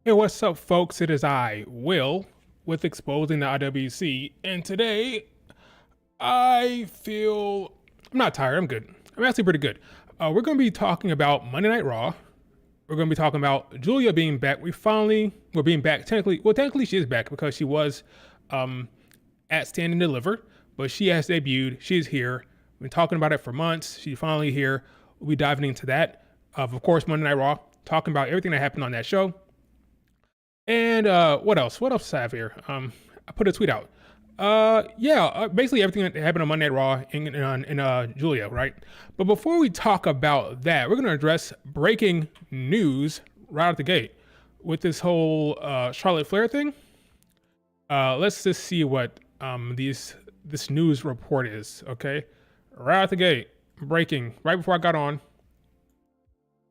Hey, what's up, folks? It is I, Will, with Exposing the IWC, and today I feel I'm not tired. I'm good. I'm actually pretty good. We're going to be talking about Monday Night Raw. We're going to be talking about Giulia being back. We're being back technically. Well, technically she is back because she was at Stand and Deliver, but she has debuted. She's here. We've been talking about it for months. She's finally here. We'll be diving into that. Of course, Monday Night Raw, talking about everything that happened on that show. And what else? What else do I have here? I put a tweet out. Basically everything that happened on Monday Night Raw in Giulia, right? But before we talk about that, we're going to address breaking news right out the gate with this whole Charlotte Flair thing. Let's just see what this news report is, okay? Right out the gate, breaking, right before I got on.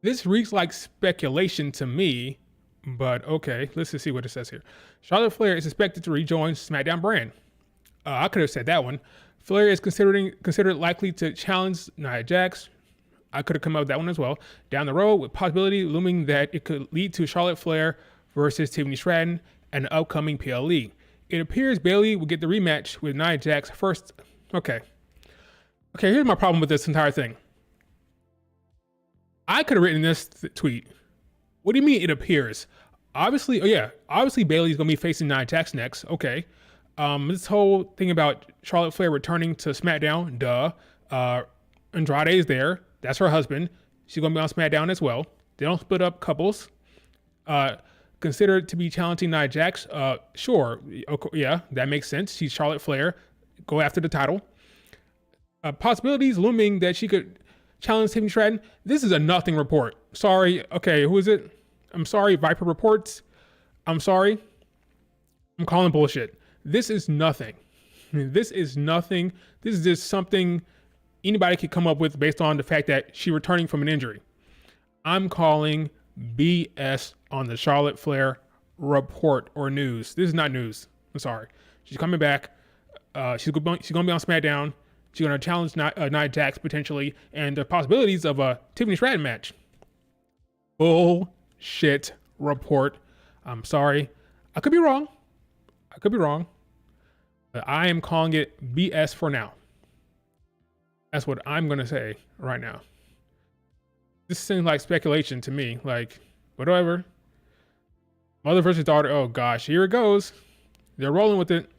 This reeks like speculation to me, but okay, let's just see what it says here. Charlotte Flair is expected to rejoin SmackDown brand. I could have said that one. Flair is considered likely to challenge Nia Jax. I could have come up with that one as well. Down the road, with possibility looming that it could lead to Charlotte Flair versus Tiffany Stratton and the upcoming PLE. It appears Bayley will get the rematch with Nia Jax first. Okay, here's my problem with this entire thing. I could have written this tweet. What do you mean it appears? Obviously Bayley's gonna be facing Nia Jax next. Okay. This whole thing about Charlotte Flair returning to SmackDown, Andrade is there. That's her husband. She's gonna be on SmackDown as well. They don't split up couples. Considered to be challenging Nia Jax. Sure. Okay, yeah, that makes sense. She's Charlotte Flair. Go after the title. Possibilities looming that she could challenge Tiffany Stratton. This is a nothing report. Sorry. Okay, who is it? I'm sorry, Viper Reports. I'm sorry. I'm calling bullshit. This is nothing. This is nothing. This is just something anybody could come up with based on the fact that she's returning from an injury. I'm calling BS on the Charlotte Flair report or news. This is not news. I'm sorry. She's coming back. She's going to be on SmackDown. She's going to challenge Nia Jax potentially, and the possibilities of a Tiffany Stratton match. Bullshit report. I'm sorry. I could be wrong. But I am calling it BS for now. That's what I'm going to say right now. This seems like speculation to me. Like, whatever. Mother versus daughter. Oh, gosh. Here it goes. They're rolling with it.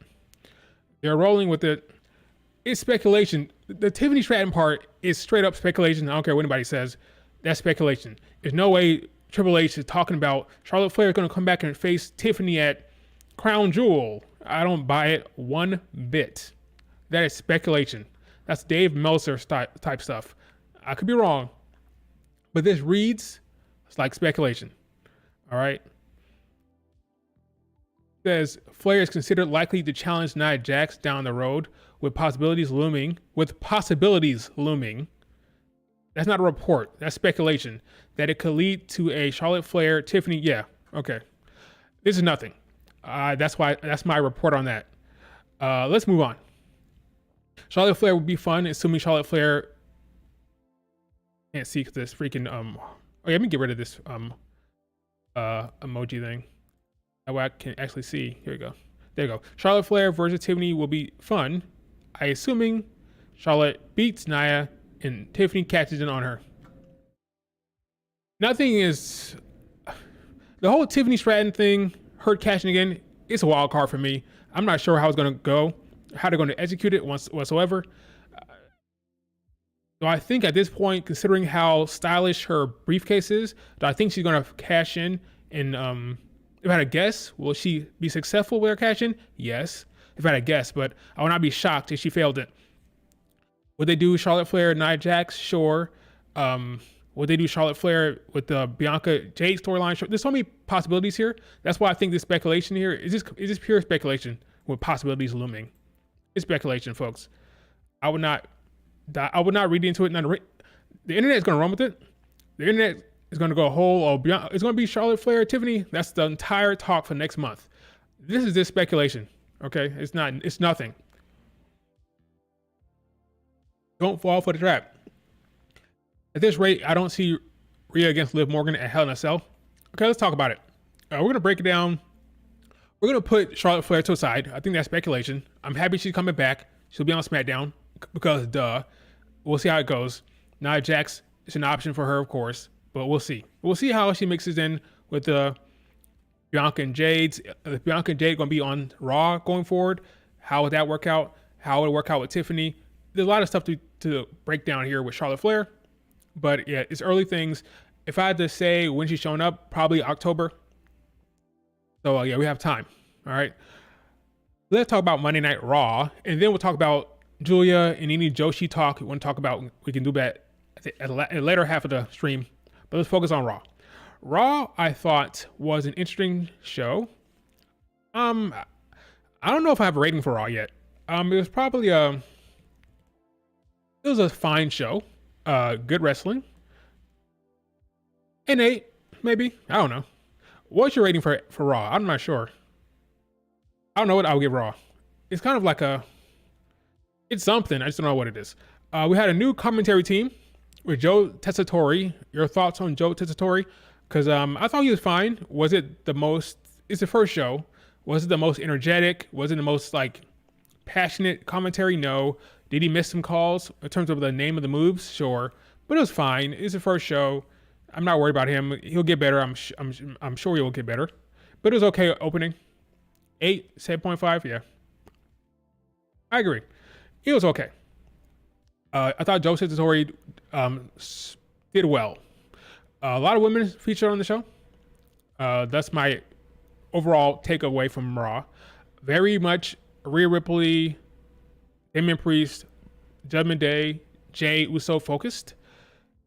It's speculation. The Tiffany Stratton part is straight up speculation. I don't care what anybody says. That's speculation. There's no way Triple H is talking about Charlotte Flair is going to come back and face Tiffany at Crown Jewel. I don't buy it one bit. That is speculation. That's Dave Meltzer type stuff. I could be wrong, but this reads like speculation. All right. It says Flair is considered likely to challenge Nia Jax down the road with possibilities looming. That's not a report. That's speculation that it could lead to a Charlotte Flair Tiffany. Yeah. Okay. This is nothing. That's my report on that. Let's move on. Charlotte Flair would be fun, assuming Charlotte Flair can't see this freaking let me get rid of this emoji thing. That way I can actually see. Here we go. There you go. Charlotte Flair versus Tiffany will be fun. I assuming Charlotte beats Nia and Tiffany catches in on her. Nothing is the whole Tiffany Stratton thing, her cashing again, it's a wild card for me. I'm not sure how it's going to go, how they're going to execute it whatsoever. So I think at this point, considering how stylish her briefcase is, I think she's going to cash in. And if I had a guess, will she be successful with her cash in? Yes. If I had a guess, but I would not be shocked if she failed it. Would they do Charlotte Flair, Nia Jax? Sure. Would they do Charlotte Flair with the Bianca Jade storyline? Sure. There's so many possibilities here. That's why I think this speculation here is just pure speculation with possibilities looming. It's speculation, folks. I would not read into it. The internet is going to run with it. The internet is going to go it's going to be Charlotte Flair, Tiffany. That's the entire talk for next month. This is just speculation. Okay, it's nothing. Don't fall for the trap. At this rate, I don't see Rhea against Liv Morgan at Hell in a Cell. Okay, let's talk about it. We're gonna break it down. We're gonna put Charlotte Flair to the side. I think that's speculation. I'm happy she's coming back. She'll be on SmackDown because duh. We'll see how it goes. Nia Jax is an option for her, of course, but we'll see. We'll see how she mixes in with the Bianca and Jade's. If Bianca and Jade going to be on Raw going forward, how would that work out? How would it work out with Tiffany? There's a lot of stuff to break down here with Charlotte Flair, but yeah, it's early things. If I had to say when she's showing up, probably October. So yeah, we have time. All right. Let's talk about Monday Night Raw, and then we'll talk about Giulia and any Joshi talk we want to talk about. We can do that at the later half of the stream, but let's focus on Raw. Raw, I thought, was an interesting show. I don't know if I have a rating for Raw yet. It was probably it was a fine show. Good wrestling. An 8, maybe. I don't know. What's your rating for Raw? I'm not sure. I don't know what I would give Raw. It's kind of like it's something. I just don't know what it is. We had a new commentary team with Joe Tessitore. Your thoughts on Joe Tessitore? Because I thought he was fine. Was it the most? It's the first show. Was it the most energetic? Was it the most passionate commentary? No. Did he miss some calls in terms of the name of the moves? Sure, but it was fine. It's the first show. I'm not worried about him. He'll get better. I'm sure he will get better. But it was okay opening. 8, 7.5. Yeah, I agree. It was okay. I thought Joe Tessitore did well. A lot of women featured on the show. That's my overall takeaway from Raw. Very much Rhea Ripley, Damian Priest, Judgment Day, Jey Uso focused.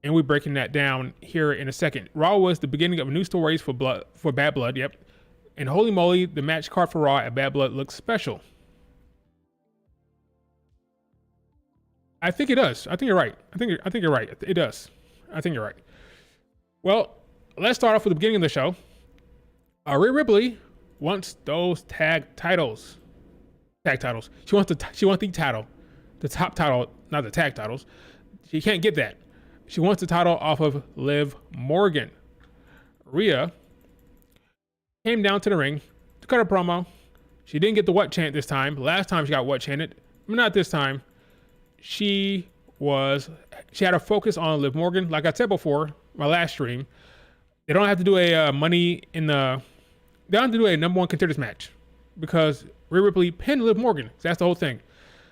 And we're breaking that down here in a second. Raw was the beginning of new stories for Bad Blood, yep. And holy moly, the match card for Raw at Bad Blood looks special. I think it does. I think you're right. I think you're right. It does. I think you're right. Well, let's start off with the beginning of the show. Rhea Ripley wants those tag titles. Tag titles. She wants the title, the top title, not the tag titles. She can't get that. She wants the title off of Liv Morgan. Rhea came down to the ring to cut a promo. She didn't get the what chant this time. Last time she got what chanted, but not this time. She had a focus on Liv Morgan. Like I said before, my last stream, they don't have to do a they don't have to do a number one contenders match because Rhea Ripley pinned Liv Morgan. That's the whole thing.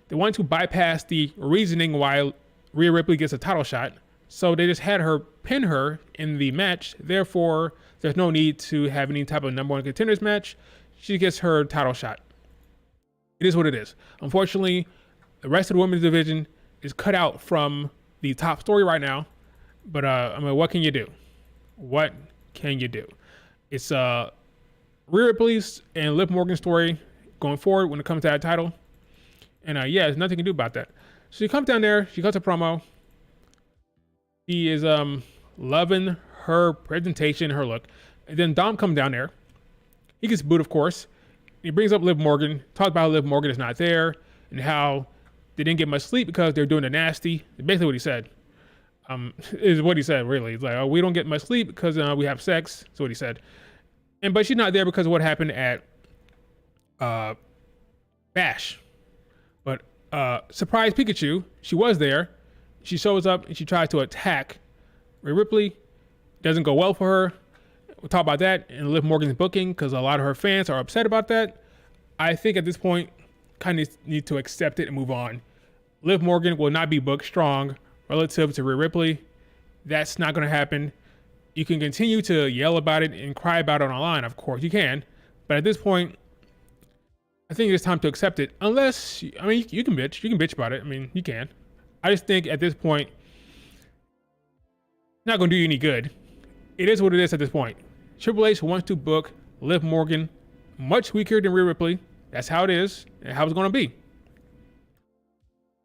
They wanted to bypass the reasoning why Rhea Ripley gets a title shot. So they just had her pin her in the match. Therefore, there's no need to have any type of number one contenders match. She gets her title shot. It is what it is. Unfortunately, the rest of the women's division is cut out from the top story right now. But what can you do? What can you do? It's Rhea Ripley's and Liv Morgan's story going forward when it comes to that title. And there's nothing you can do about that. So she comes down there, she cuts a promo. She is loving her presentation, her look. And then Dom comes down there. He gets booed, of course. He brings up Liv Morgan, talks about how Liv Morgan is not there, and how they didn't get much sleep because they're doing the nasty. Basically what he said. Is what he said, really. It's like, oh, we don't get much sleep because we have sex. That's what he said. But she's not there because of what happened at Bash. But surprise Pikachu, she was there. She shows up and she tries to attack Rhea Ripley. Doesn't go well for her. We'll talk about that in Liv Morgan's booking because a lot of her fans are upset about that. I think at this point, kind of need to accept it and move on. Liv Morgan will not be booked strong relative to Rhea Ripley. That's not going to happen. You can continue to yell about it and cry about it online. Of course you can. But at this point, I think it's time to accept it. Unless, you can bitch. You can bitch about it. You can. I just think at this point, it's not going to do you any good. It is what it is at this point. Triple H wants to book Liv Morgan much weaker than Rhea Ripley. That's how it is and how it's going to be.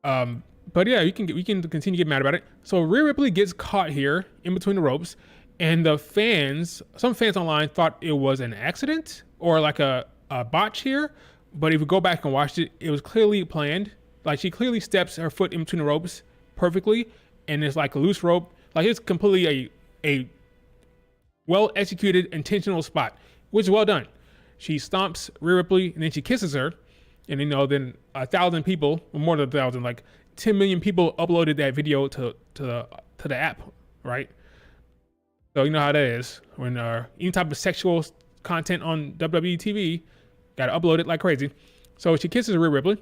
But yeah, we can continue to get mad about it. So Rhea Ripley gets caught here in between the ropes, and some fans online thought it was an accident or like a botch here. But if you go back and watch it, it was clearly planned. Like she clearly steps her foot in between the ropes perfectly, and it's like a loose rope. Like it's completely a well executed intentional spot. which is well done. She stomps Rhea Ripley and then she kisses her, and then 1,000 people, or more than 1,000, like 10 million people uploaded that video to the app, right? So you know how that is when any type of sexual content on WWE TV, got to upload it like crazy. So she kisses Rhea Ripley.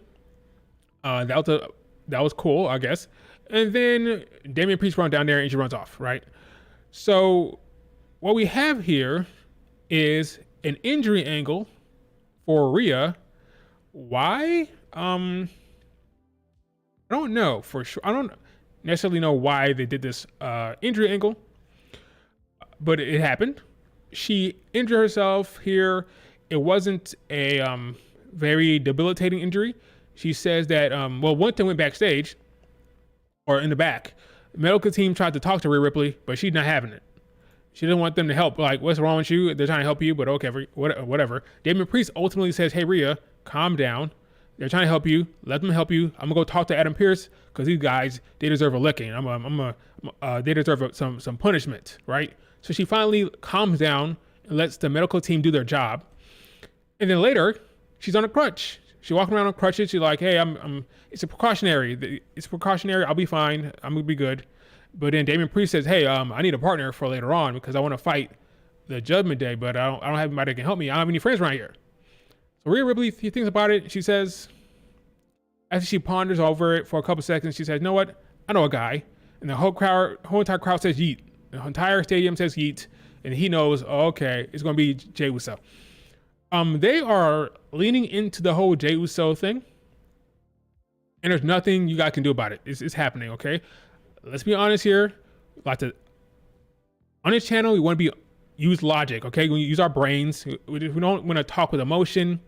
That was cool, I guess. And then Damian Priest runs down there and she runs off, right? So what we have here is an injury angle for Rhea. Why? I don't know for sure. I don't necessarily know why they did this injury angle, but it happened. She injured herself here. It wasn't a very debilitating injury. She says that, one thing went backstage, or in the back. The medical team tried to talk to Rhea Ripley, but she's not having it. She didn't want them to help. Like, what's wrong with you? They're trying to help you, but okay, whatever. Damian Priest ultimately says, hey, Rhea, calm down. They're trying to help you. Let them help you. I'm going to go talk to Adam Pearce because these guys, they deserve a licking. They deserve some punishment, right? So she finally calms down and lets the medical team do their job. And then later, she's on a crutch. She's walking around on crutches. She's like, hey, it's a precautionary. It's precautionary. I'll be fine. I'm going to be good. But then Damian Priest says, hey, I need a partner for later on because I want to fight the Judgment Day, but I don't have anybody that can help me. I don't have any friends around here. So Rhea Ripley, she thinks about it. She says, after she ponders over it for a couple seconds, she says, you know what? I know a guy. And the whole entire crowd says yeet. The entire stadium says yeet. And he knows, okay, it's going to be Jey Uso. They are leaning into the whole Jey Uso thing. And there's nothing you guys can do about it. It's happening, okay? Let's be honest here. On this channel, we want to use logic, okay? We use our brains. We don't want to talk with emotion,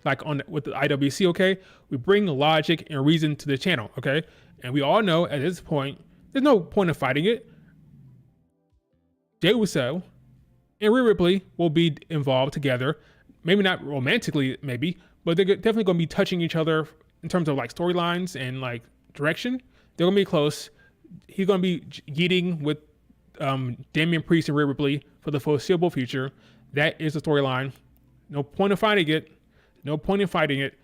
like with the IWC, okay? We bring logic and reason to the channel, okay? And we all know at this point, there's no point in fighting it. Jey Uso and Rhea Ripley will be involved together. Maybe not romantically, but they're definitely going to be touching each other in terms of like storylines and like direction. They're going to be close. He's going to be yeeting with Damian Priest and Rhea Ripley for the foreseeable future. That is the storyline. No point in fighting it.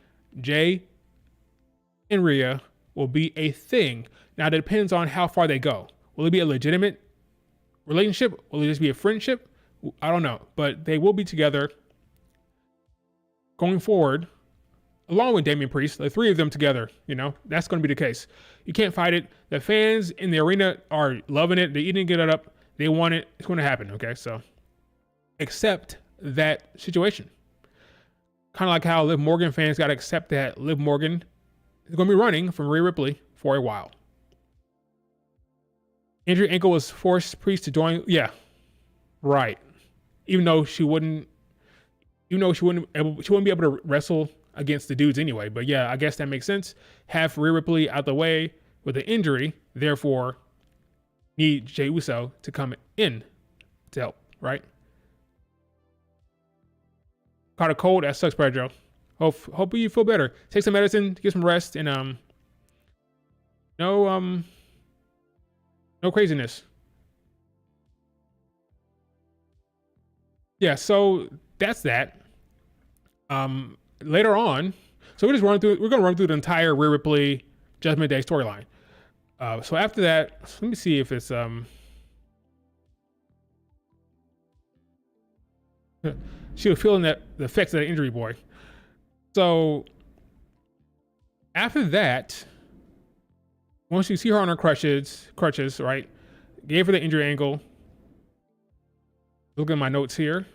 Jey and Rhea will be a thing. Now, it depends on how far they go. Will it be a legitimate relationship? Will it just be a friendship? I don't know. But they will be together going forward, along with Damian Priest, the three of them together. That's going to be the case. You can't fight it. The fans in the arena are loving it. They're eating it up. They want it. It's going to happen. Okay, so accept that situation. Kind of like how Liv Morgan fans got to accept that Liv Morgan is going to be running from Rhea Ripley for a while. Injury ankle was forced Priest to join. Yeah, right. Even though she wouldn't be able to wrestle against the dudes anyway. But yeah, I guess that makes sense. Have Rhea Ripley out the way with an injury, therefore need Jey Uso to come in to help, right? Caught a cold. That sucks, Pedro. Hope you feel better. Take some medicine, get some rest, and no craziness. Yeah, so that's that. Later on, so we're gonna run through the entire Rhea Ripley Judgment Day storyline. So after that, let me see if it's she was feeling the effects of that injury, boy. So after that, once you see her on her crutches, right? Gave her the injury angle. Look at my notes here.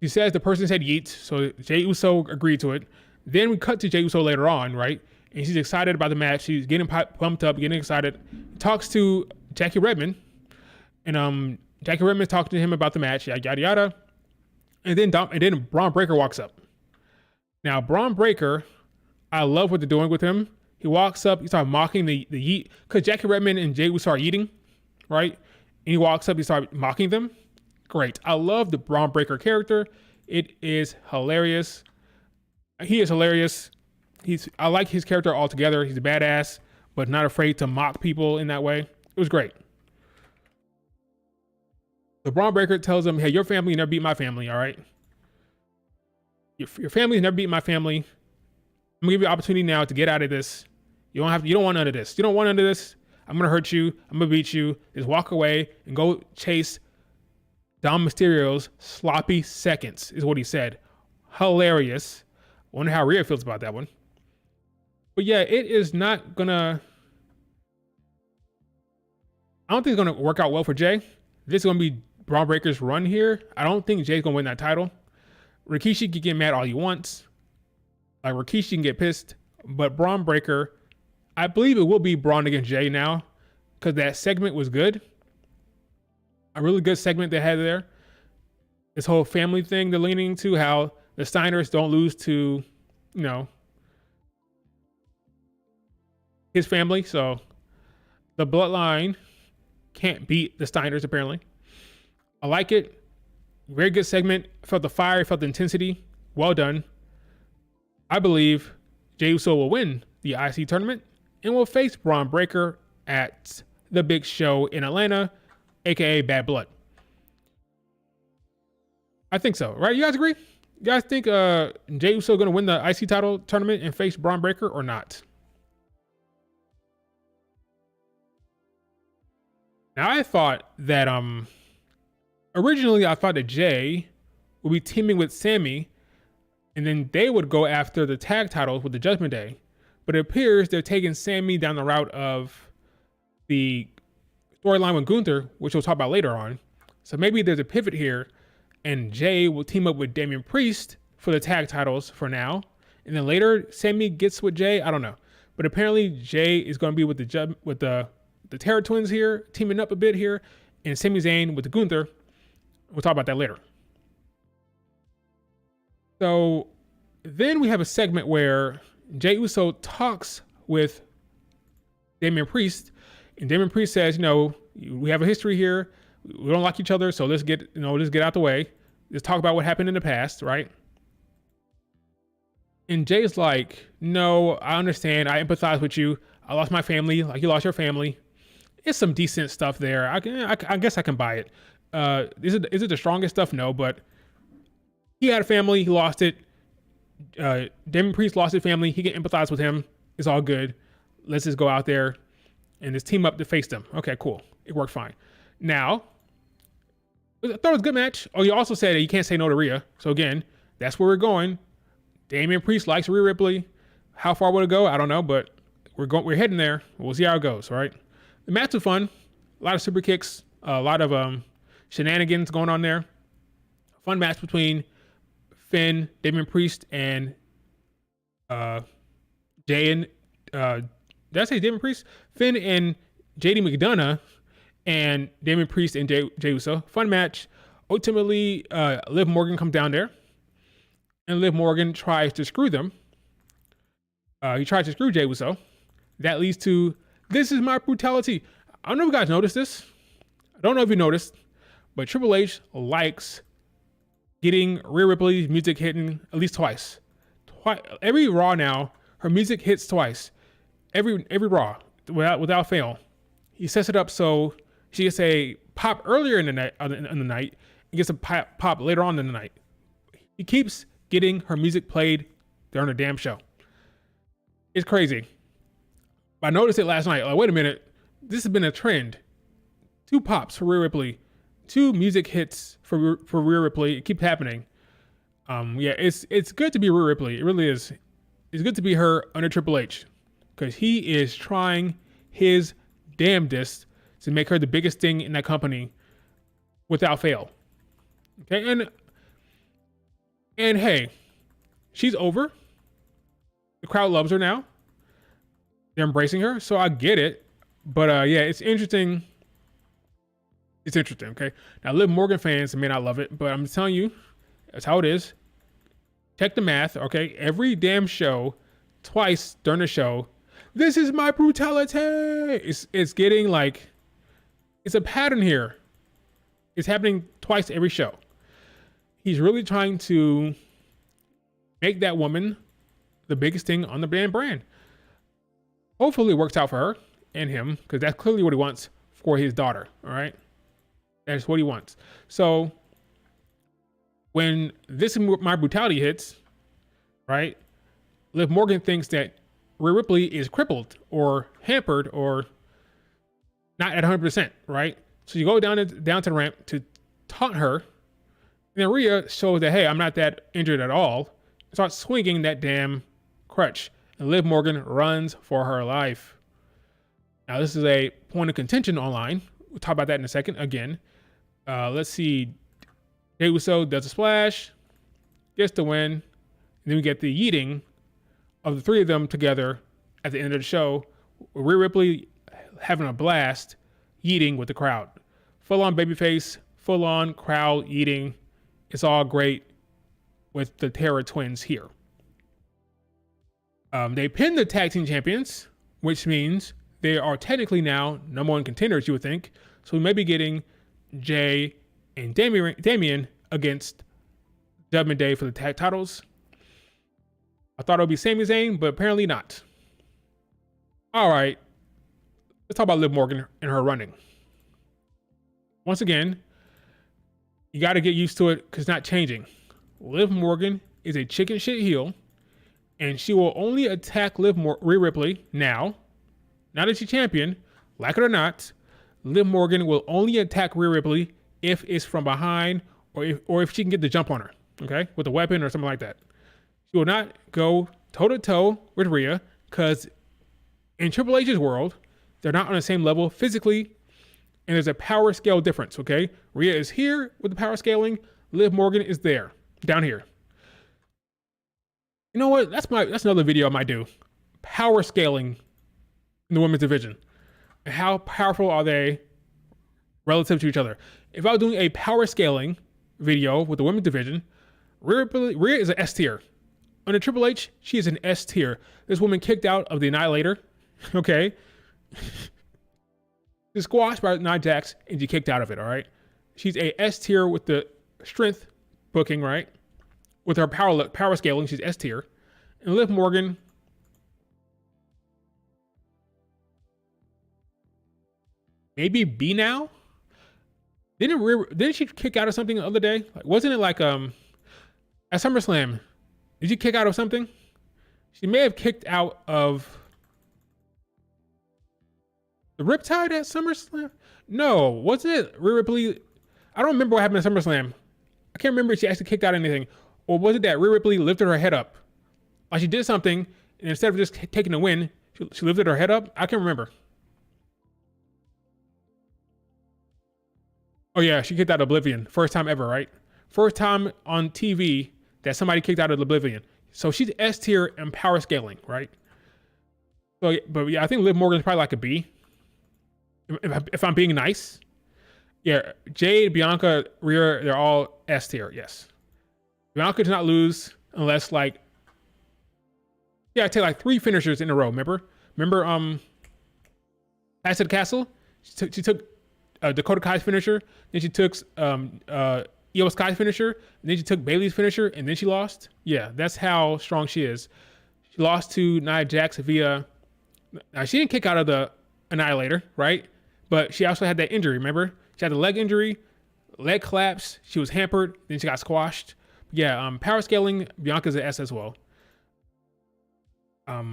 She says the person said yeet, so Jey Uso agreed to it. Then we cut to Jey Uso later on, right? And she's excited about the match. She's getting pumped up, getting excited. Talks to Jackie Redmond, and Jackie Redmond's talking to him about the match, yada yada. And then Braun Breaker walks up. Now Braun Breaker, I love what they're doing with him. He walks up, he starts mocking the yeet, because Jackie Redmond and Jey Uso are eating, right? And he walks up, he starts mocking them. Great. I love the Braun Breaker character. It is hilarious. He is hilarious. I like his character altogether. He's a badass, but not afraid to mock people in that way. It was great. The Braun Breaker tells him, hey, your family never beat my family, all right? Your family never beat my family. I'm gonna give you an opportunity now to get out of this. You don't want none of this. You don't want none of this. I'm gonna hurt you. I'm gonna beat you. Just walk away and go chase Dom Mysterio's sloppy seconds, is what he said. Hilarious. Wonder how Rhea feels about that one. But yeah, it is not gonna. I don't think it's gonna work out well for Jay. This is gonna be Braun Breaker's run here. I don't think Jay's gonna win that title. Rikishi can get mad all he wants. Like Rikishi can get pissed, but Braun Breaker, I believe it will be Braun against Jay now, because that segment was good. A really good segment they had there. This whole family thing they're leaning into, how the Steiners don't lose to, his family. So the bloodline can't beat the Steiners, apparently. I like it. Very good segment. Felt the fire, felt the intensity. Well done. I believe Jey Uso will win the IC tournament and will face Braun Breaker at the big show in Atlanta, aka Bad Blood. I think so, right? You guys agree? You guys think Jey Uso going to win the IC title tournament and face Braun Breaker or not? Now I thought that originally I thought that Jay would be teaming with Sammy, and then they would go after the tag titles with the Judgment Day. But it appears they're taking Sammy down the route of the storyline with Gunther, which we'll talk about later on. So maybe there's a pivot here, and Jay will team up with Damian Priest for the tag titles for now. And then later, Sammy gets with Jay. I don't know. But apparently, Jay is going to be with the Terror Twins here, teaming up a bit here, and Sami Zayn with the Gunther. We'll talk about that later. So then we have a segment where Jey Uso talks with Damian Priest, and Damian Priest says, we have a history here. We don't like each other, so let's get out the way. Let's talk about what happened in the past, right? And Jay's like, no, I understand. I empathize with you. I lost my family, like you lost your family. It's some decent stuff there. I guess I can buy it. Is it the strongest stuff? No, but he had a family. He lost it. Damian Priest lost his family. He can empathize with him. It's all good. Let's just go out there and just team up to face them. Okay, cool. It worked fine. Now, I thought it was a good match. Oh, you also said that you can't say no to Rhea. So again, that's where we're going. Damian Priest likes Rhea Ripley. How far would it go? I don't know, but we're heading there. We'll see how it goes, all right? The match was fun. A lot of super kicks. A lot of shenanigans going on there. Fun match between Finn, Damian Priest, and Jay and did I say Damian Priest? Finn and JD McDonough and Damian Priest and Jey Uso. Fun match. Ultimately, Liv Morgan comes down there, and Liv Morgan tries to screw them. He tries to screw Jey Uso. That leads to, this is my brutality. I don't know if you guys noticed this. I don't know if you noticed, but Triple H likes getting Rhea Ripley's music hitting at least twice. Every Raw now, her music hits twice. Every Raw, without fail. He sets it up so she gets a pop earlier in the night, and gets a pop later on in the night. He keeps getting her music played during the damn show. It's crazy. But I noticed it last night. Like, wait a minute. This has been a trend. 2 pops for Rhea Ripley. 2 music hits for Rhea Ripley. It keeps happening. It's good to be Rhea Ripley. It really is. It's good to be her under Triple H, because he is trying his damnedest to make her the biggest thing in that company without fail. Okay, and hey, she's over. The crowd loves her now. They're embracing her, so I get it. But it's interesting. It's interesting, okay? Now, Liv Morgan fans may not love it, but I'm telling you, that's how it is. Check the math, okay? Every damn show, twice during the show, this is my brutality. It's getting like, it's a pattern here. It's happening twice every show. He's really trying to make that woman the biggest thing on the brand. Hopefully it works out for her and him, because that's clearly what he wants for his daughter, all right? That's what he wants. So when This Is My Brutality hits, right, Liv Morgan thinks that Rhea Ripley is crippled or hampered or not at 100%, right? So you go down to the ramp to taunt her, and then Rhea shows that, hey, I'm not that injured at all, starts swinging that damn crutch, and Liv Morgan runs for her life. Now, this is a point of contention online. We'll talk about that in a second again. Let's see. Jey Uso does a splash, gets the win, and then we get the yeeting of the three of them together at the end of the show. Rhea Ripley having a blast, yeeting with the crowd. Full-on babyface, full-on crowd yeeting. It's all great with the Terror Twins here. They pinned the tag team champions, which means they are technically now number one contenders, you would think. So we may be getting Jay and Damian against Judgment Day for the tag titles. I thought it would be Sami Zayn, but apparently not. All right, let's talk about Liv Morgan and her running. Once again, you got to get used to it because it's not changing. Liv Morgan is a chicken shit heel, and she will only attack Rhea Ripley now that she's champion. Like it or not, Liv Morgan will only attack Rhea Ripley if it's from behind or if she can get the jump on her, okay, with a weapon or something like that. She will not go toe-to-toe with Rhea because in Triple H's world, they're not on the same level physically, and there's a power scale difference, okay? Rhea is here with the power scaling. Liv Morgan is there, down here. You know what? That's another video I might do. Power scaling in the women's division. And how powerful are they relative to each other? If I was doing a power scaling video with the women's division, Rhea is an S tier. Under Triple H, she is an S tier. This woman kicked out of the Annihilator, okay? She's squashed by Nia Jax, and she kicked out of it, all right? She's a S tier with the strength booking, right? With her power scaling, she's S tier. And Liv Morgan, maybe B now? Didn't she kick out of something the other day? Like, wasn't it like at SummerSlam? Did she kick out of something? She may have kicked out of the Riptide at SummerSlam. No, wasn't it Rhea Ripley? I don't remember what happened at SummerSlam. I can't remember if she actually kicked out anything. Or was it that Rhea Ripley lifted her head up? Like she did something, and instead of just taking a win, she lifted her head up? I can't remember. Oh yeah, she kicked out of Oblivion. First time ever, right? First time on TV that somebody kicked out of Oblivion. So she's S tier and power scaling, right? So, but yeah, I think Liv Morgan's probably like a B. If I'm being nice. Yeah, Jade, Bianca, Rhea, they're all S tier, yes. Bianca does not lose unless like, yeah, I take like 3 finishers in a row, remember? Pass to the Castle? She took Dakota Kai's finisher, then she took Io Sky's finisher, and then she took Bayley's finisher, and then she lost. Yeah, that's how strong she is. She lost to Nia Jax via. Now she didn't kick out of the Annihilator, right? But she also had that injury. Remember, she had the leg injury, leg collapse. She was hampered, then she got squashed. Yeah, power scaling. Bianca's an S as well.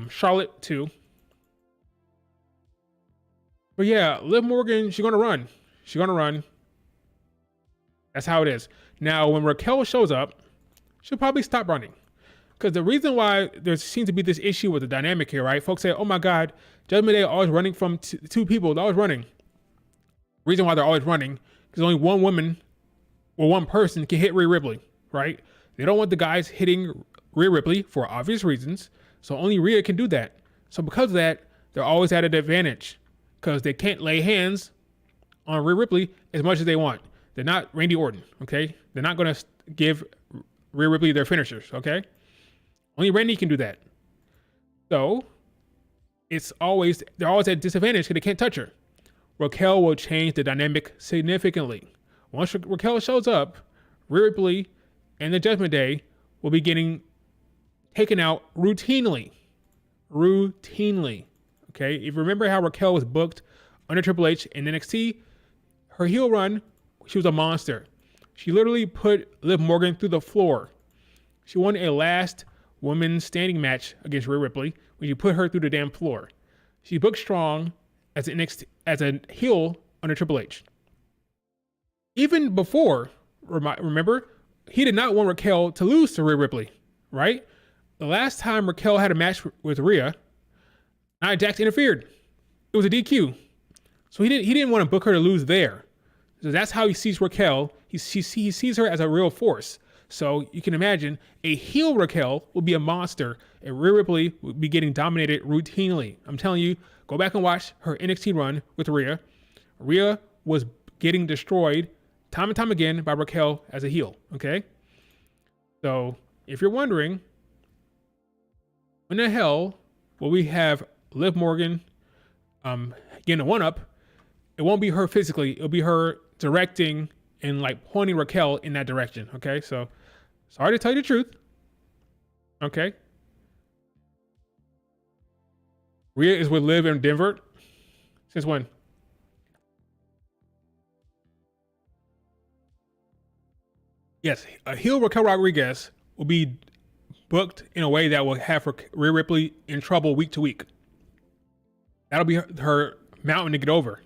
Charlotte too. But yeah, Liv Morgan, she's gonna run. She's gonna run. That's how it is. Now, when Raquel shows up, she'll probably stop running. Because the reason why there seems to be this issue with the dynamic here, right? Folks say, oh my God, Judgment Day always running from two people. They're always running. The reason why they're always running is only one woman or one person can hit Rhea Ripley, right? They don't want the guys hitting Rhea Ripley for obvious reasons. So only Rhea can do that. So because of that, they're always at an advantage. Because they can't lay hands on Rhea Ripley as much as they want. They're not Randy Orton, okay? They're not going to give Rhea Ripley their finishers, okay? Only Randy can do that. So they're always at disadvantage because they can't touch her. Raquel will change the dynamic significantly. Once Raquel shows up, Rhea Ripley and the Judgment Day will be getting taken out routinely. Okay? If you remember how Raquel was booked under Triple H in NXT, her heel run she was a monster. She literally put Liv Morgan through the floor. She won a last women's standing match against Rhea Ripley when you put her through the damn floor. She booked strong as a heel under Triple H. Even before, remember, he did not want Raquel to lose to Rhea Ripley, right? The last time Raquel had a match with Rhea, Nia Jax interfered. It was a DQ. So he didn't want to book her to lose there. So that's how he sees Raquel. He sees her as a real force. So you can imagine a heel Raquel will be a monster, and Rhea Ripley will be getting dominated routinely. I'm telling you, go back and watch her NXT run with Rhea. Rhea was getting destroyed time and time again by Raquel as a heel, okay? So if you're wondering, when the hell will we have Liv Morgan getting a one-up? It won't be her physically. It'll be her directing and like pointing Raquel in that direction, okay? So sorry to tell you the truth, okay? Rhea is with Liv in Denver. Since when? Yes, a heel Raquel Rodriguez will be booked in a way that will have Rhea Ripley in trouble week to week. That'll be her mountain to get over.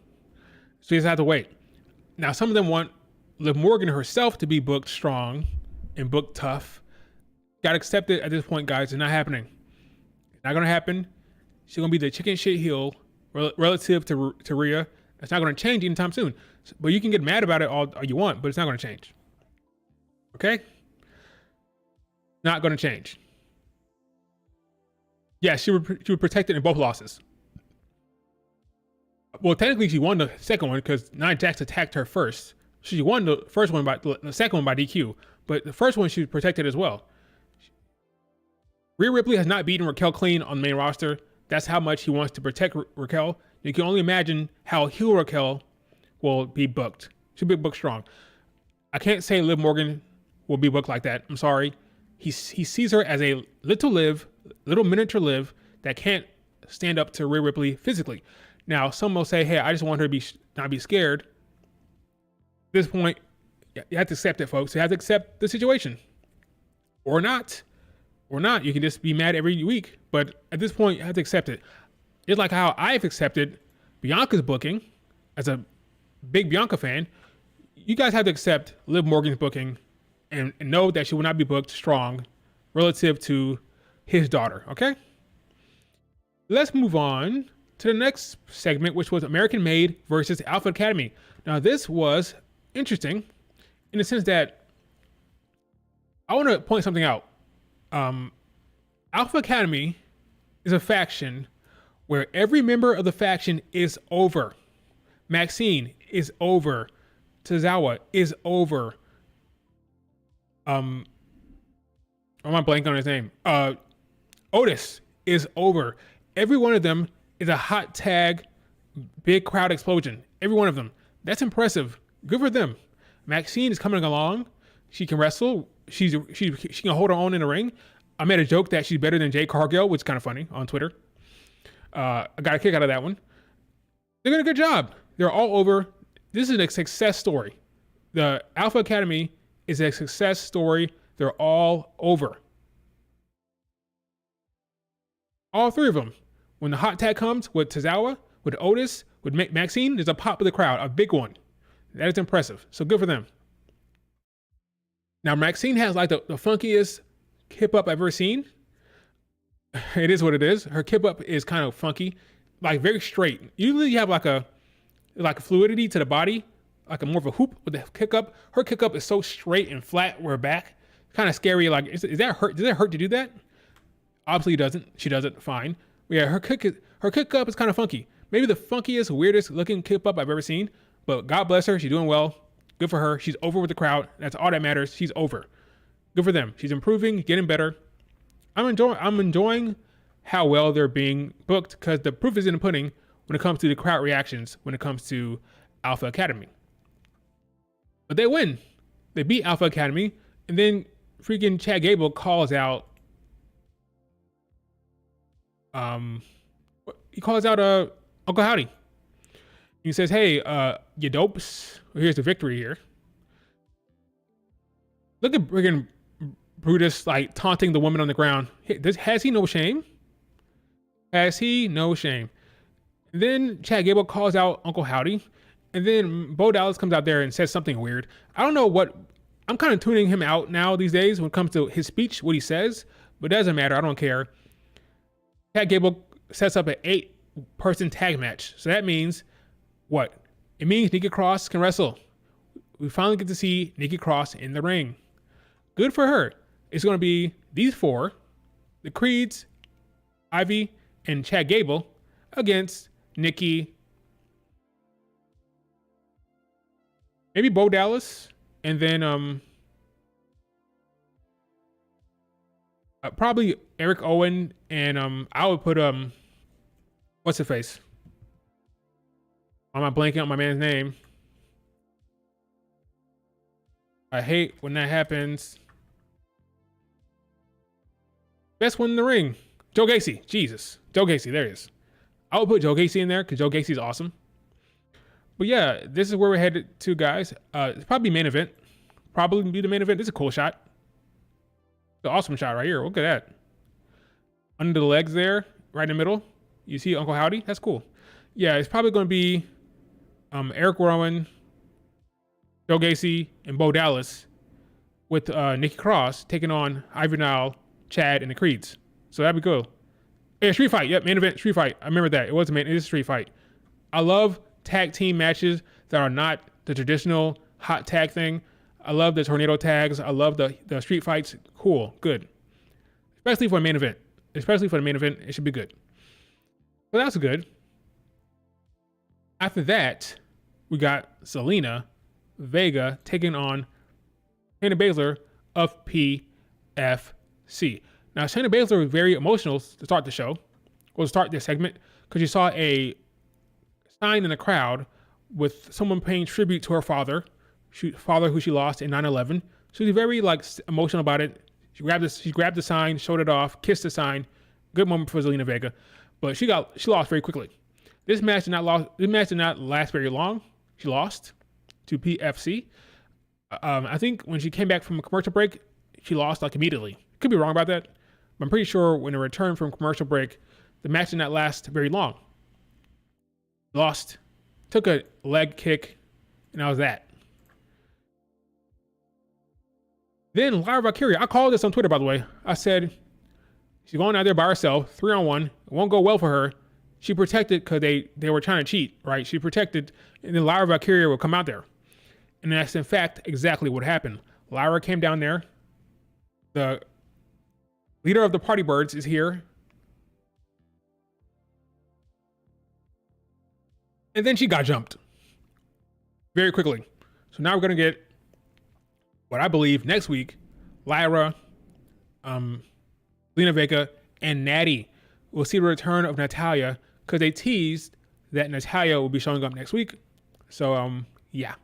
So you just have to wait. Now, some of them want Liv Morgan herself to be booked strong and booked tough. Got to accept it at this point, guys. It's not happening. It's not going to happen. She's going to be the chicken shit heel relative to Rhea. It's not going to change anytime soon. But you can get mad about it all you want, but it's not going to change. Okay? Not going to change. Yeah, she was protected in both losses. Well, technically, she won the second one because Nia Jax attacked her first. She won the first one the second one by DQ, but the first one she was protected as well. Rhea Ripley has not beaten Raquel clean on the main roster. That's how much he wants to protect Raquel. You can only imagine how heel Raquel will be booked. She'll be booked strong. I can't say Liv Morgan will be booked like that. I'm sorry. He sees her as a little miniature Liv that can't stand up to Rhea Ripley physically. Now, some will say, hey, I just want her to not be scared. At this point, you have to accept it, folks. You have to accept the situation. Or not. Or not. You can just be mad every week. But at this point, you have to accept it. It's like how I've accepted Bianca's booking as a big Bianca fan. You guys have to accept Liv Morgan's booking and know that she will not be booked strong relative to his daughter, okay? Let's move on to the next segment, which was American Made versus Alpha Academy. Now, this was interesting in the sense that I want to point something out. Alpha Academy is a faction where every member of the faction is over. Maxine is over. Tozawa is over. I'm blanking on his name. Otis is over. Every one of them is a hot tag, big crowd explosion. Every one of them. That's impressive. Good for them. Maxine is coming along. She can wrestle. She can hold her own in the ring. I made a joke that she's better than Jade Cargill, which is kind of funny on Twitter. I got a kick out of that one. They're doing a good job. They're all over. This is a success story. The Alpha Academy is a success story. They're all over. All three of them. When the hot tag comes with Tozawa, with Otis, with Maxine, there's a pop of the crowd, a big one. That is impressive. So good for them. Now, Maxine has like the funkiest hip up I've ever seen. It is what it is. Her hip up is kind of funky, like very straight. Usually you have like a fluidity to the body, like a more of a hoop with the kick up. Her kick up is so straight and flat where back. Kind of scary. Like, is that hurt? Does that hurt to do that? Obviously it doesn't. She does it fine. Yeah, her kick up is kind of funky. Maybe the funkiest, weirdest looking kick up I've ever seen. But God bless her. She's doing well. Good for her. She's over with the crowd. That's all that matters. She's over. Good for them. She's improving, getting better. I'm enjoying how well they're being booked because the proof is in the pudding when it comes to the crowd reactions when it comes to Alpha Academy. But they win. They beat Alpha Academy, and then freaking Chad Gable calls out. He calls out Uncle Howdy. He says, "Hey, you dopes. Well, here's the victory here." Look at friggin' Brutus like taunting the woman on the ground. Has he no shame? Has he no shame? And then Chad Gable calls out Uncle Howdy, and then Bo Dallas comes out there and says something weird. I don't know what. I'm kind of tuning him out now these days when it comes to his speech, what he says, but it doesn't matter. I don't care. Chad Gable sets up an 8-person tag match. So that means what? It means Nikki Cross can wrestle. We finally get to see Nikki Cross in the ring. Good for her. It's going to be these 4, the Creeds, Ivy, and Chad Gable against Nikki, maybe Bo Dallas, and then probably Eric Owen, and I would put what's his face? Am I blanking on my man's name? I hate when that happens. Best one in the ring, Joe Gacy. Jesus, Joe Gacy. There he is. I would put Joe Gacy in there because Joe Gacy's awesome. But yeah, this is where we're headed to, guys. It's probably main event. Probably be the main event. This is a cool shot. It's an awesome shot right here. Look at that. Under the legs there, right in the middle. You see Uncle Howdy? That's cool. Yeah, it's probably going to be Eric Rowan, Joe Gacy, and Bo Dallas with Nikki Cross taking on Ivy Nile, Chad, and the Creeds. So that'd be cool. Yeah, street fight. Yep, main event, street fight. I remember that. It was a street fight. I love tag team matches that are not the traditional hot tag thing. I love the tornado tags. I love the street fights. Cool, good. Especially for a main event. Especially for the main event, it should be good. So that's good. After that, we got Zelina Vega taking on Shayna Baszler of PFC. Now, Shayna Baszler was very emotional to start the show, or to start this segment, because you saw a sign in the crowd with someone paying tribute to her father who she lost in 9/11. She was very emotional about it. She grabbed the sign, showed it off, kissed the sign. Good moment for Zelina Vega, but she lost very quickly. This match did not last very long. She lost to PFC. I think when she came back from a commercial break, she lost immediately. Could be wrong about that, but I'm pretty sure when it returned from commercial break, the match did not last very long. Lost, took a leg kick, and that was that. Then Lyra Valkyria, I called this on Twitter, by the way. I said, she's going out there by herself, 3-on-1. It won't go well for her. She protected because they were trying to cheat, right? She protected, and then Lyra Valkyria will come out there. And that's, in fact, exactly what happened. Lyra came down there. The leader of the Party Birds is here. And then she got jumped very quickly. So now we're going to get what I believe next week, Lyra, Lena Vega, and Natty. We'll see the return of Natalya because they teased that Natalya will be showing up next week. So, yeah.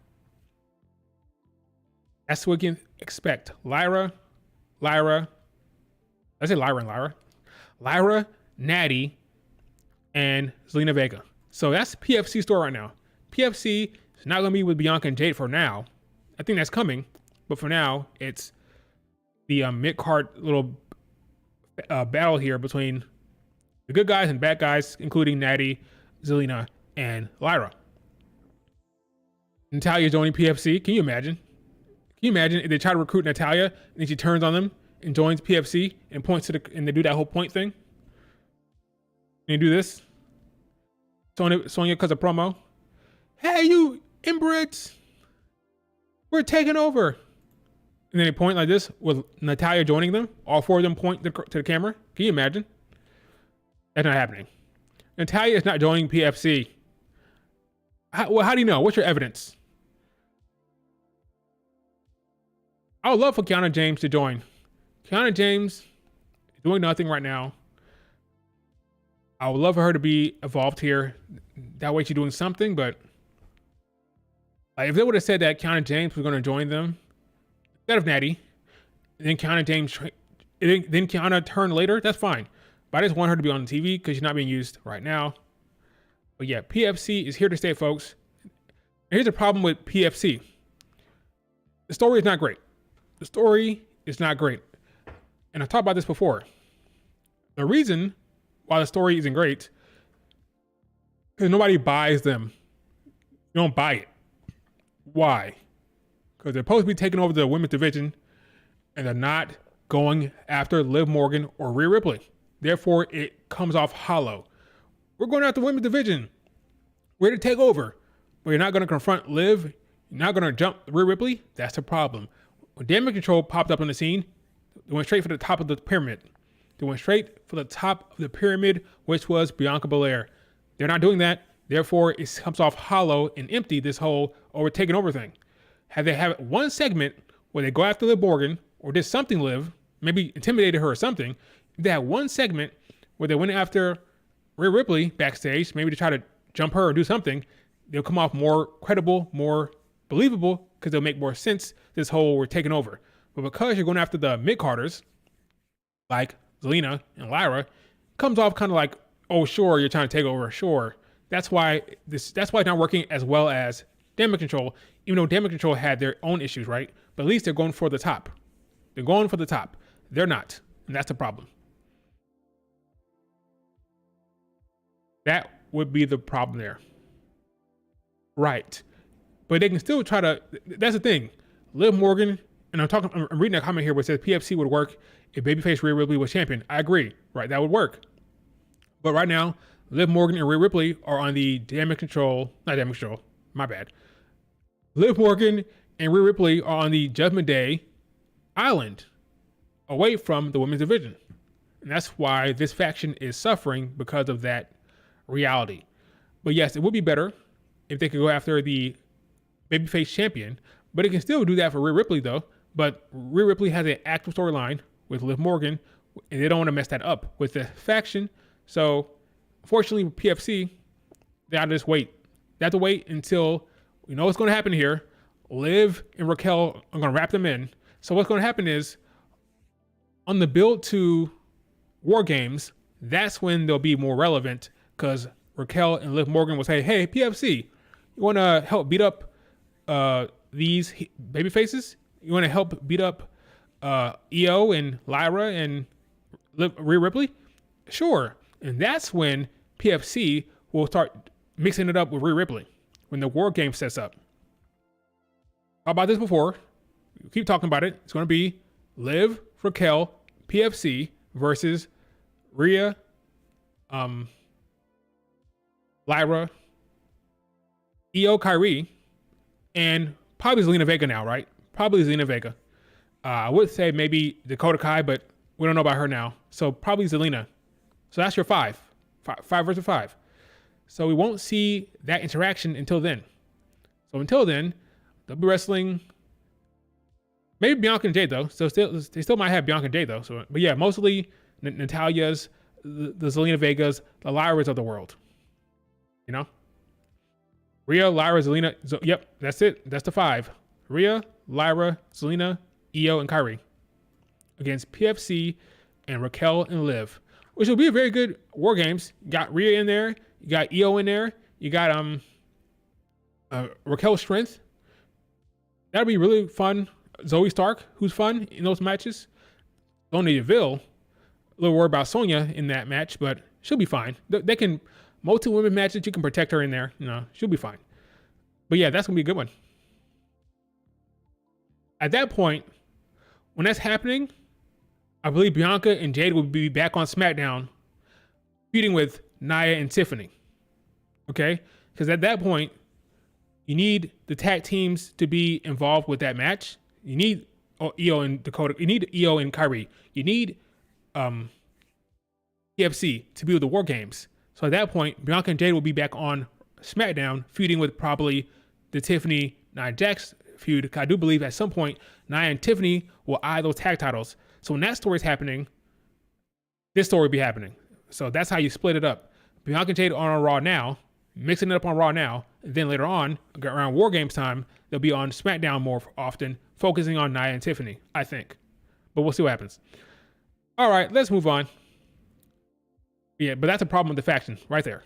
That's what we can expect. Lyra, I say Lyra and Lyra, Natty, and Zelina Vega. So that's PFC store right now. PFC is not going to be with Bianca and Jade for now. I think that's coming. But for now, it's the mid-card little battle here between the good guys and bad guys, including Natty, Zelina, and Lyra. Natalya joining PFC. Can you imagine? Can you imagine if they try to recruit Natalya and then she turns on them and joins PFC and points to and they do that whole point thing? And they do this. Sonya because of promo. Hey, you inbreds, we're taking over. And then they point like this with Natalya joining them. All 4 of them point to the camera. Can you imagine? That's not happening. Natalya is not joining PFC. How do you know? What's your evidence? I would love for Kiana James to join. Kiana James is doing nothing right now. I would love for her to be involved here. That way she's doing something, but if they would have said that Kiana James was going to join them instead of Natty, and then Kiana turned later, that's fine. But I just want her to be on the TV because she's not being used right now. But yeah, PFC is here to stay, folks. And here's the problem with PFC. The story is not great. The story is not great. And I've talked about this before. The reason why the story isn't great because nobody buys them. You don't buy it. Why? Because they're supposed to be taking over the women's division and they're not going after Liv Morgan or Rhea Ripley. Therefore, it comes off hollow. We're going after the women's division. We're to take over. But you're not going to confront Liv. You're not going to jump Rhea Ripley. That's the problem. When Damage Control popped up on the scene, they went straight for the top of the pyramid. They went straight for the top of the pyramid, which was Bianca Belair. They're not doing that. Therefore, it comes off hollow and empty, this whole we're taking over thing. Had they have one segment where they go after Liv Morgan or did something Liv, maybe intimidated her or something, if they had one segment where they went after Rhea Ripley backstage, maybe to try to jump her or do something, they'll come off more credible, more believable, because they'll make more sense, this whole we're taking over. But because you're going after the mid-carders, like Zelina and Lyra, it comes off kind of like, oh, sure, you're trying to take over, sure. That's why it's not working as well as Damage Control, even though Damage Control had their own issues, right? But at least they're going for the top. They're going for the top. They're not, and that's the problem. That would be the problem there. Right. But they can still try to, that's the thing. Liv Morgan, and I'm reading a comment here where it says PFC would work if babyface Rhea Ripley was champion. I agree, right? That would work. But right now, Liv Morgan and Rhea Ripley are on the my bad. Liv Morgan and Rhea Ripley are on the Judgment Day island, away from the women's division. And that's why this faction is suffering because of that reality. But yes, it would be better if they could go after the babyface champion, but it can still do that for Rhea Ripley though. But Rhea Ripley has an active storyline with Liv Morgan, and they don't want to mess that up with the faction. So unfortunately, with PFC, they have to just wait. They have to wait until we know what's going to happen here. Liv and Raquel are going to wrap them in. So what's going to happen is on the build to War Games, that's when they'll be more relevant because Raquel and Liv Morgan will say, hey, PFC, you want to help beat up these baby faces? You want to help beat up Io and Lyra and Rhea Ripley? Sure. And that's when PFC will start mixing it up with Rhea Ripley when the War Game sets up. How about this before? We keep talking about it. It's going to be Liv, Raquel, PFC versus Rhea, Lyra, Io, Kyrie, and probably Zelina Vega now, right? Probably Zelina Vega. I would say maybe Dakota Kai, but we don't know about her now. So probably Zelina. So that's your five versus five. So we won't see that interaction until then. So until then, they'll be wrestling. Maybe Bianca and Jade though. So they still might have Bianca and Jade though. So, but yeah, mostly Natalia's, the Zelina Vegas, the Lyras of the world. You know, Rhea, Lyra, Zelina. Yep, that's it. That's the five. Rhea, Lyra, Zelina, Io, and Kyrie against PFC and Raquel and Liv, which will be a very good War Games. You got Rhea in there. You got Io in there. You got Raquel's strength. That'll be really fun. Zoe Stark, who's fun in those matches. Sonya Deville, a little worried about Sonya in that match, but she'll be fine. They can, multi-women matches, you can protect her in there. You know, she'll be fine. But yeah, that's going to be a good one. At that point, when that's happening, I believe Bianca and Jade will be back on SmackDown feuding with Nia and Tiffany. Okay? Because at that point, you need the tag teams to be involved with that match. You need Io and Dakota. You need Io and Kyrie. You need PFC to be with the War Games. So at that point, Bianca and Jade will be back on SmackDown feuding with probably the Tiffany Nia Jax feud. I do believe at some point, Nia and Tiffany will eye those tag titles. So when that story is happening, this story will be happening. So that's how you split it up. Bianca and Jade are on Raw now, mixing it up on Raw now. And then later on, around War Games time, they'll be on SmackDown more often, focusing on Nia and Tiffany, I think. But we'll see what happens. All right, let's move on. Yeah, but that's a problem with the faction right there.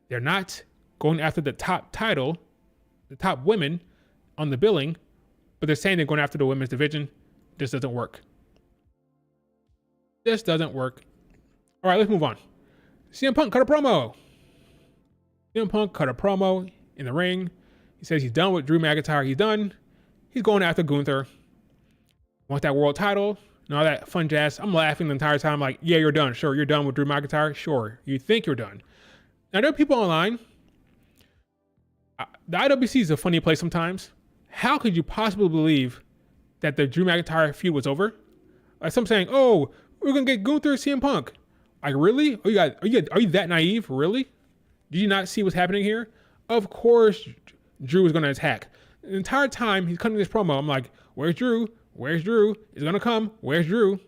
They're not going after the top title, the top women on the billing, but they're saying they're going after the women's division. This doesn't work. This doesn't work. All right, let's move on. CM Punk cut a promo. CM Punk cut a promo in the ring. He says he's done with Drew McIntyre. He's done. He's going after Gunther. Wants that world title and all that fun jazz. I'm laughing the entire time like, yeah, you're done. Sure, you're done with Drew McIntyre. Sure, you think you're done. Now, there are people online. The IWC is a funny place sometimes. How could you possibly believe that the Drew McIntyre feud was over? Like some saying, oh, we're going to get Gunther CM Punk. Like, really? Are you that naive? Really? Did you not see what's happening here? Of course, Drew was going to attack. The entire time he's cutting this promo, I'm like, where's Drew? Where's Drew? He's going to come. Where's Drew?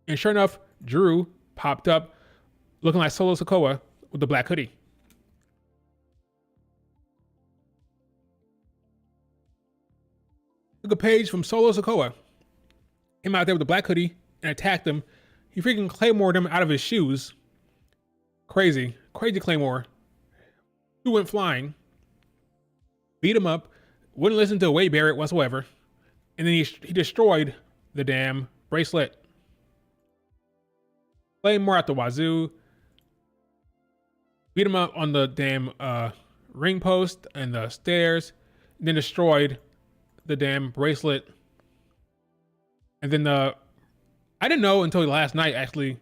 And sure enough, Drew popped up looking like Solo Sikoa with the black hoodie. Took a page from Solo Sikoa. Came out there with the black hoodie and attacked him. He freaking Claymore'd him out of his shoes. Crazy. Crazy Claymore. He went flying. Beat him up. Wouldn't listen to Wade Barrett whatsoever. And then he destroyed the damn bracelet. Claymore at the wazoo. Beat him up on the damn ring post and the stairs. And then destroyed the damn bracelet. And then I didn't know until last night, actually,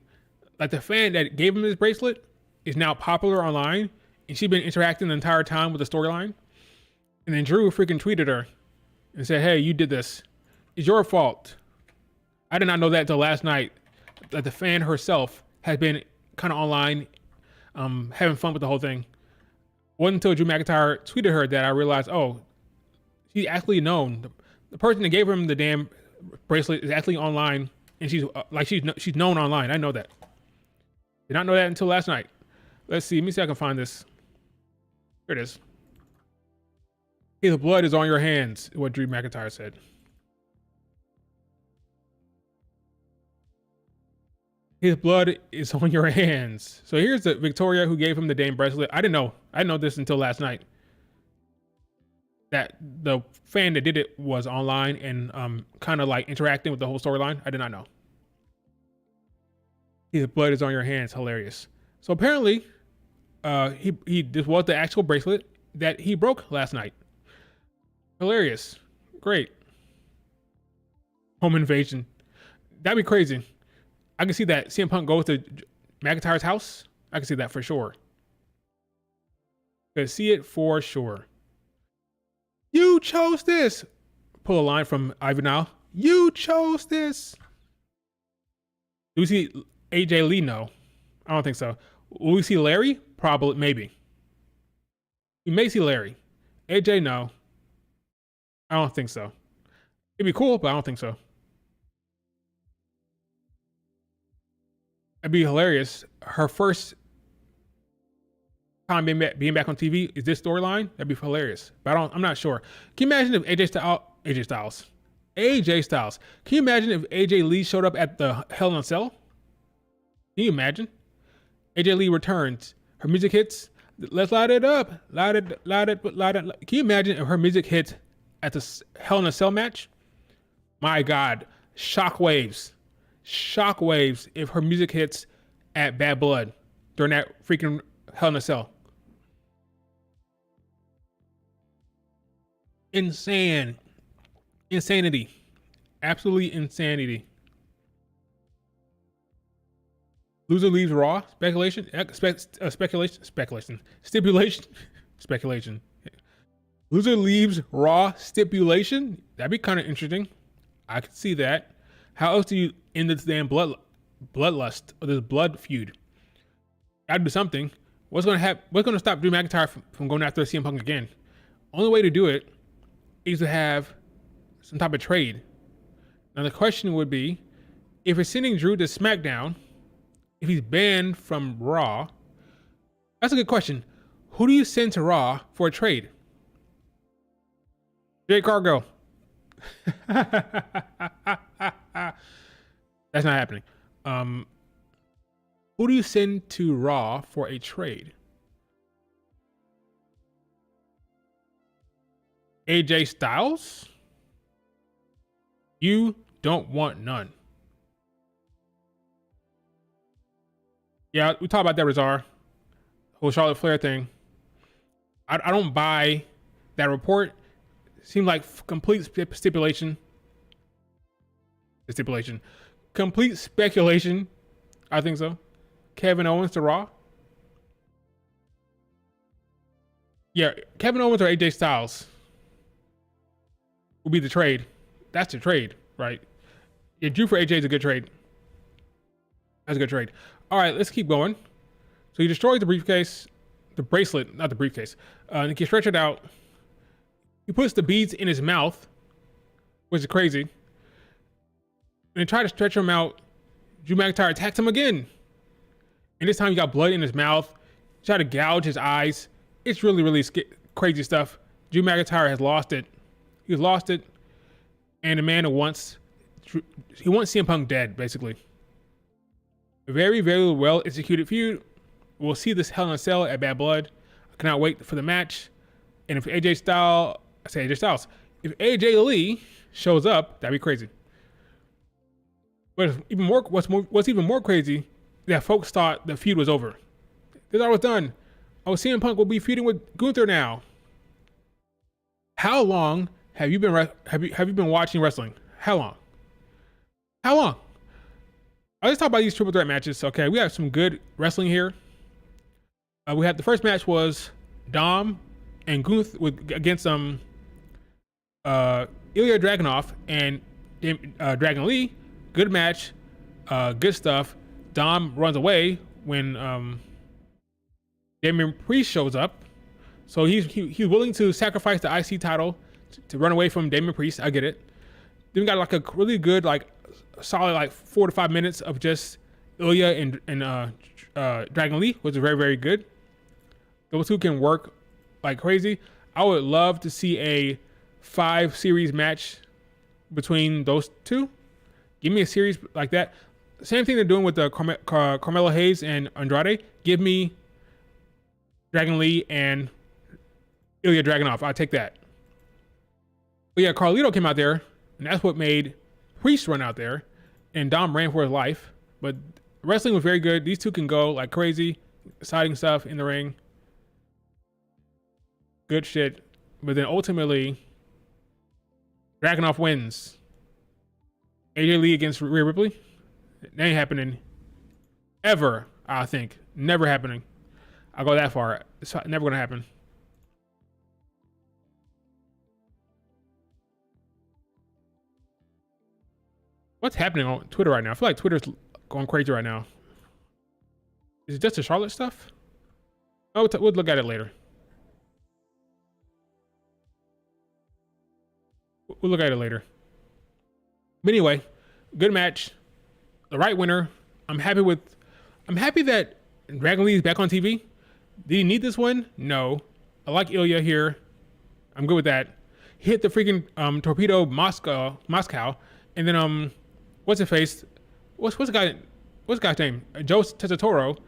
like the fan that gave him this bracelet is now popular online, and she'd been interacting the entire time with the storyline. And then Drew freaking tweeted her and said, hey, you did this. It's your fault. I did not know that until last night, that the fan herself has been kind of online, having fun with the whole thing. Wasn't until Drew McIntyre tweeted her that I realized, oh, she's actually known. The person that gave him the damn bracelet is actually online, and she's known online. I know that. Did not know that until last night. Let's see. Let me see if I can find this. Here it is. His blood is on your hands, is what Drew McIntyre said. His blood is on your hands. So here's the Victoria who gave him the damn bracelet. I didn't know. I didn't know this until last night. That the fan that did it was online and kind of like interacting with the whole storyline. I did not know. His blood is on your hands. Hilarious. So apparently, this was the actual bracelet that he broke last night. Hilarious. Great. Home invasion. That'd be crazy. I can see that CM Punk goes to McIntyre's house. I can see that for sure. Could see it for sure. You chose this. Pull a line from Ivan now. You chose this. Do we see AJ Lee? No. I don't think so. Will we see Larry? Probably, maybe. We may see Larry. AJ, no. I don't think so. It'd be cool, but I don't think so. It'd be hilarious. Her first time being back on TV is this storyline. That'd be hilarious. But I'm not sure. Can you imagine if AJ Styles. Can you imagine if AJ Lee showed up at the Hell in a Cell? Can you imagine? AJ Lee returns. Her music hits. Let's light it up. Light it. Can you imagine if her music hits at the Hell in a Cell match? My God. Shockwaves if her music hits at Bad Blood during that freaking Hell in a Cell. Insanity. Absolutely insanity. Loser leaves Raw. Speculation. Loser leaves Raw stipulation. That'd be kind of interesting. I could see that. How else do you end this damn bloodlust or this blood feud? Gotta do something. What's gonna stop Drew McIntyre from going after CM Punk again? Only way to do it is to have some type of trade. Now the question would be, if you're sending Drew to SmackDown, if he's banned from Raw, that's a good question. Who do you send to Raw for a trade? Jade Cargill. That's not happening. Who do you send to Raw for a trade? AJ Styles? You don't want none. Yeah, we talked about that Razar, whole Charlotte Flair thing. I don't buy that report. Seemed like complete stipulation. Stipulation. Complete speculation. I think so. Kevin Owens to Raw. Yeah, Kevin Owens or AJ Styles will be the trade. That's the trade, right? Yeah, Drew for AJ is a good trade. That's a good trade. All right, let's keep going. So he destroys the briefcase, the bracelet, not the briefcase. And he can stretch it out. He puts the beads in his mouth, which is crazy. And he tried to stretch him out. Drew McIntyre attacked him again. And this time he got blood in his mouth. He tried to gouge his eyes. It's really, really crazy stuff. Drew McIntyre has lost it. He's lost it. And the man who wants CM Punk dead, basically. A very, very well executed feud. We'll see this Hell in a Cell at Bad Blood. I cannot wait for the match. And if AJ Styles, if AJ Lee shows up, that'd be crazy. But what's even more crazy, that folks thought the feud was over. They thought it was done. Oh, CM Punk will be feuding with Gunther now. How long have you been watching wrestling? How long? How long? Let's talk about these triple threat matches. Okay, we have some good wrestling here. We had the first match was Dom and Gunther against Ilya Dragunov and Dragon Lee. Good match, good stuff. Dom runs away when Damian Priest shows up, so he's willing to sacrifice the IC title to run away from Damian Priest. I get it. Then we got like a really good, like solid, like 4 to 5 minutes of just Ilya and Dragon Lee, which is very, very good. Those two can work like crazy. I would love to see a 5-series match between those two. Give me a series like that. Same thing they're doing with the Carmelo Hayes and Andrade. Give me Dragon Lee and Ilya Dragunov. I'll take that. But yeah, Carlito came out there, and that's what made Priest run out there, and Dom ran for his life. But wrestling was very good. These two can go like crazy, exciting stuff in the ring. Good shit. But then ultimately, Dragunov wins. AJ Lee against Rhea Ripley. That ain't happening ever, I think. Never happening. I'll go that far. It's never going to happen. What's happening on Twitter right now? I feel like Twitter's going crazy right now. Is it just the Charlotte stuff? Oh, we'll look at it later. We'll look at it later. But anyway, good match. The right winner. I'm happy that Dragon Lee is back on TV. Did he need this one? No. I like Ilya here. I'm good with that. He hit the freaking torpedo Moscow, and then what's his face? What's the guy's name? Joe Tessitore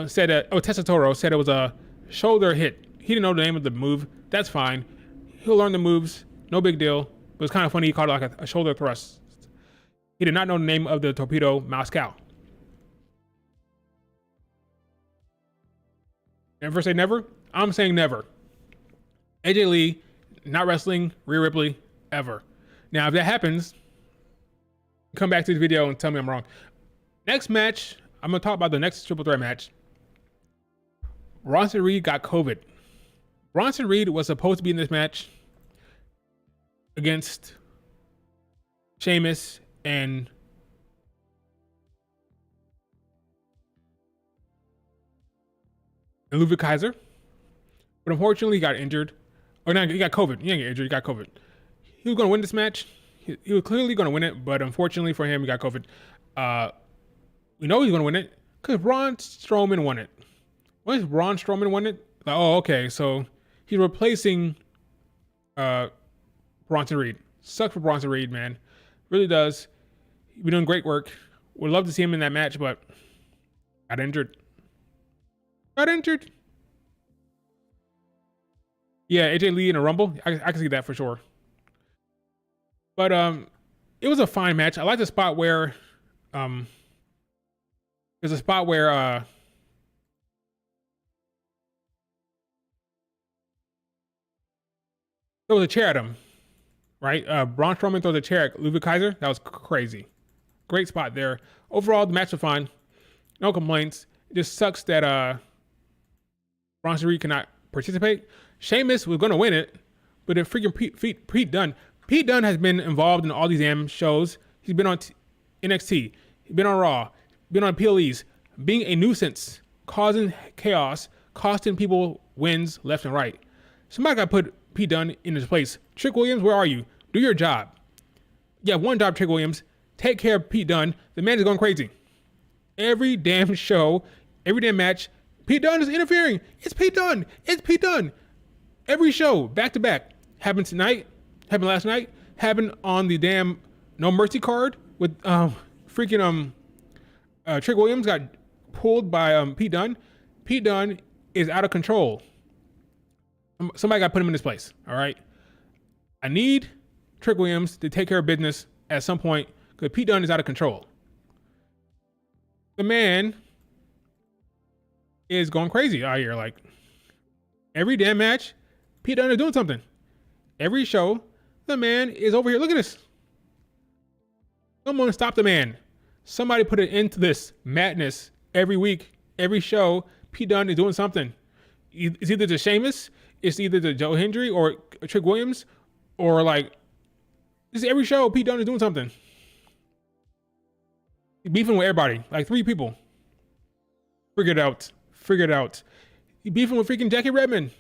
said that. Oh, Tessitore said it was a shoulder hit. He didn't know the name of the move. That's fine. He'll learn the moves. No big deal. But it's kind of funny. He called it like a shoulder thrust. He did not know the name of the torpedo Moscow. Never say never. I'm saying never. AJ Lee not wrestling Rhea Ripley ever. Now, if that happens, come back to the video and tell me I'm wrong. Next match, I'm gonna talk about the next triple threat match. Bronson Reed got COVID. Bronson Reed was supposed to be in this match against Sheamus and Ludwig Kaiser, but unfortunately he got injured. Or no, he got COVID. He didn't get injured. He got COVID. He was going to win this match. He was clearly going to win it, but unfortunately for him, he got COVID. We know he's going to win it because Braun Strowman won it. Once Braun Strowman won it, like, oh, okay, so he's replacing Bronson Reed. Sucks for Bronson Reed, man. Really does. He's been doing great work. Would love to see him in that match, but got injured. Yeah, AJ Lee in a Rumble. I can see that for sure. But it was a fine match. I like the spot where um there's a spot where there was a chair at him, right? Braun Strowman throws a chair at Ludwig Kaiser. That was crazy. Great spot there. Overall, the match was fine. No complaints. It just sucks that Braun Strowman cannot participate. Sheamus was gonna win it, but if freaking Pete Dunne has been involved in all these damn shows. He's been on NXT, he's been on Raw, been on PLEs, being a nuisance, causing chaos, costing people wins left and right. Somebody got to put Pete Dunne in his place. Trick Williams, where are you? Do your job. Yeah, one job, Trick Williams. Take care of Pete Dunne. The man is going crazy. Every damn show, every damn match, Pete Dunne is interfering. It's Pete Dunne. It's Pete Dunne. Every show, back to back. Happened tonight. Happened last night. Happened on the damn No Mercy card with Trick Williams got pulled by Pete Dunne. Pete Dunne is out of control. Somebody got to put him in his place. All right. I need Trick Williams to take care of business at some point because Pete Dunne is out of control. The man is going crazy out here. Like every damn match, Pete Dunne is doing something. Every show, the man is over here. Look at this. Someone stop the man. Somebody put an end to this madness every week, every show. Pete Dunne is doing something. It's either to Sheamus, it's either to Joe Hendry or Trick Williams, or like, this every show, Pete Dunne is doing something. He's beefing with everybody, like 3 people. Figure it out. He's beefing with freaking Jackie Redmond.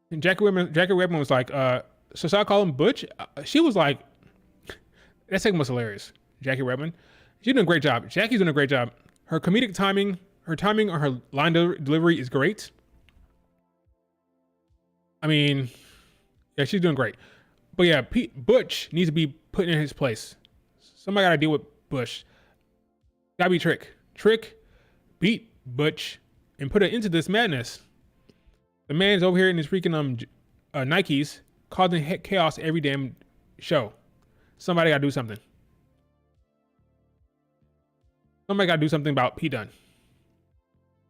And Jackie Redmond was like, so should I call him Butch? She was like, that segment was hilarious. Jackie Redmond. She's doing a great job. Jackie's doing a great job. Her comedic timing, on her line delivery is great. I mean, yeah, she's doing great. But yeah, Butch needs to be put in his place. Somebody got to deal with Butch. Gotta be Trick. Trick, beat Butch, and put it into this madness. The man's over here in his freaking Nikes, causing chaos every damn show. Somebody got to do something. Somebody got to do something about Pete Dunne.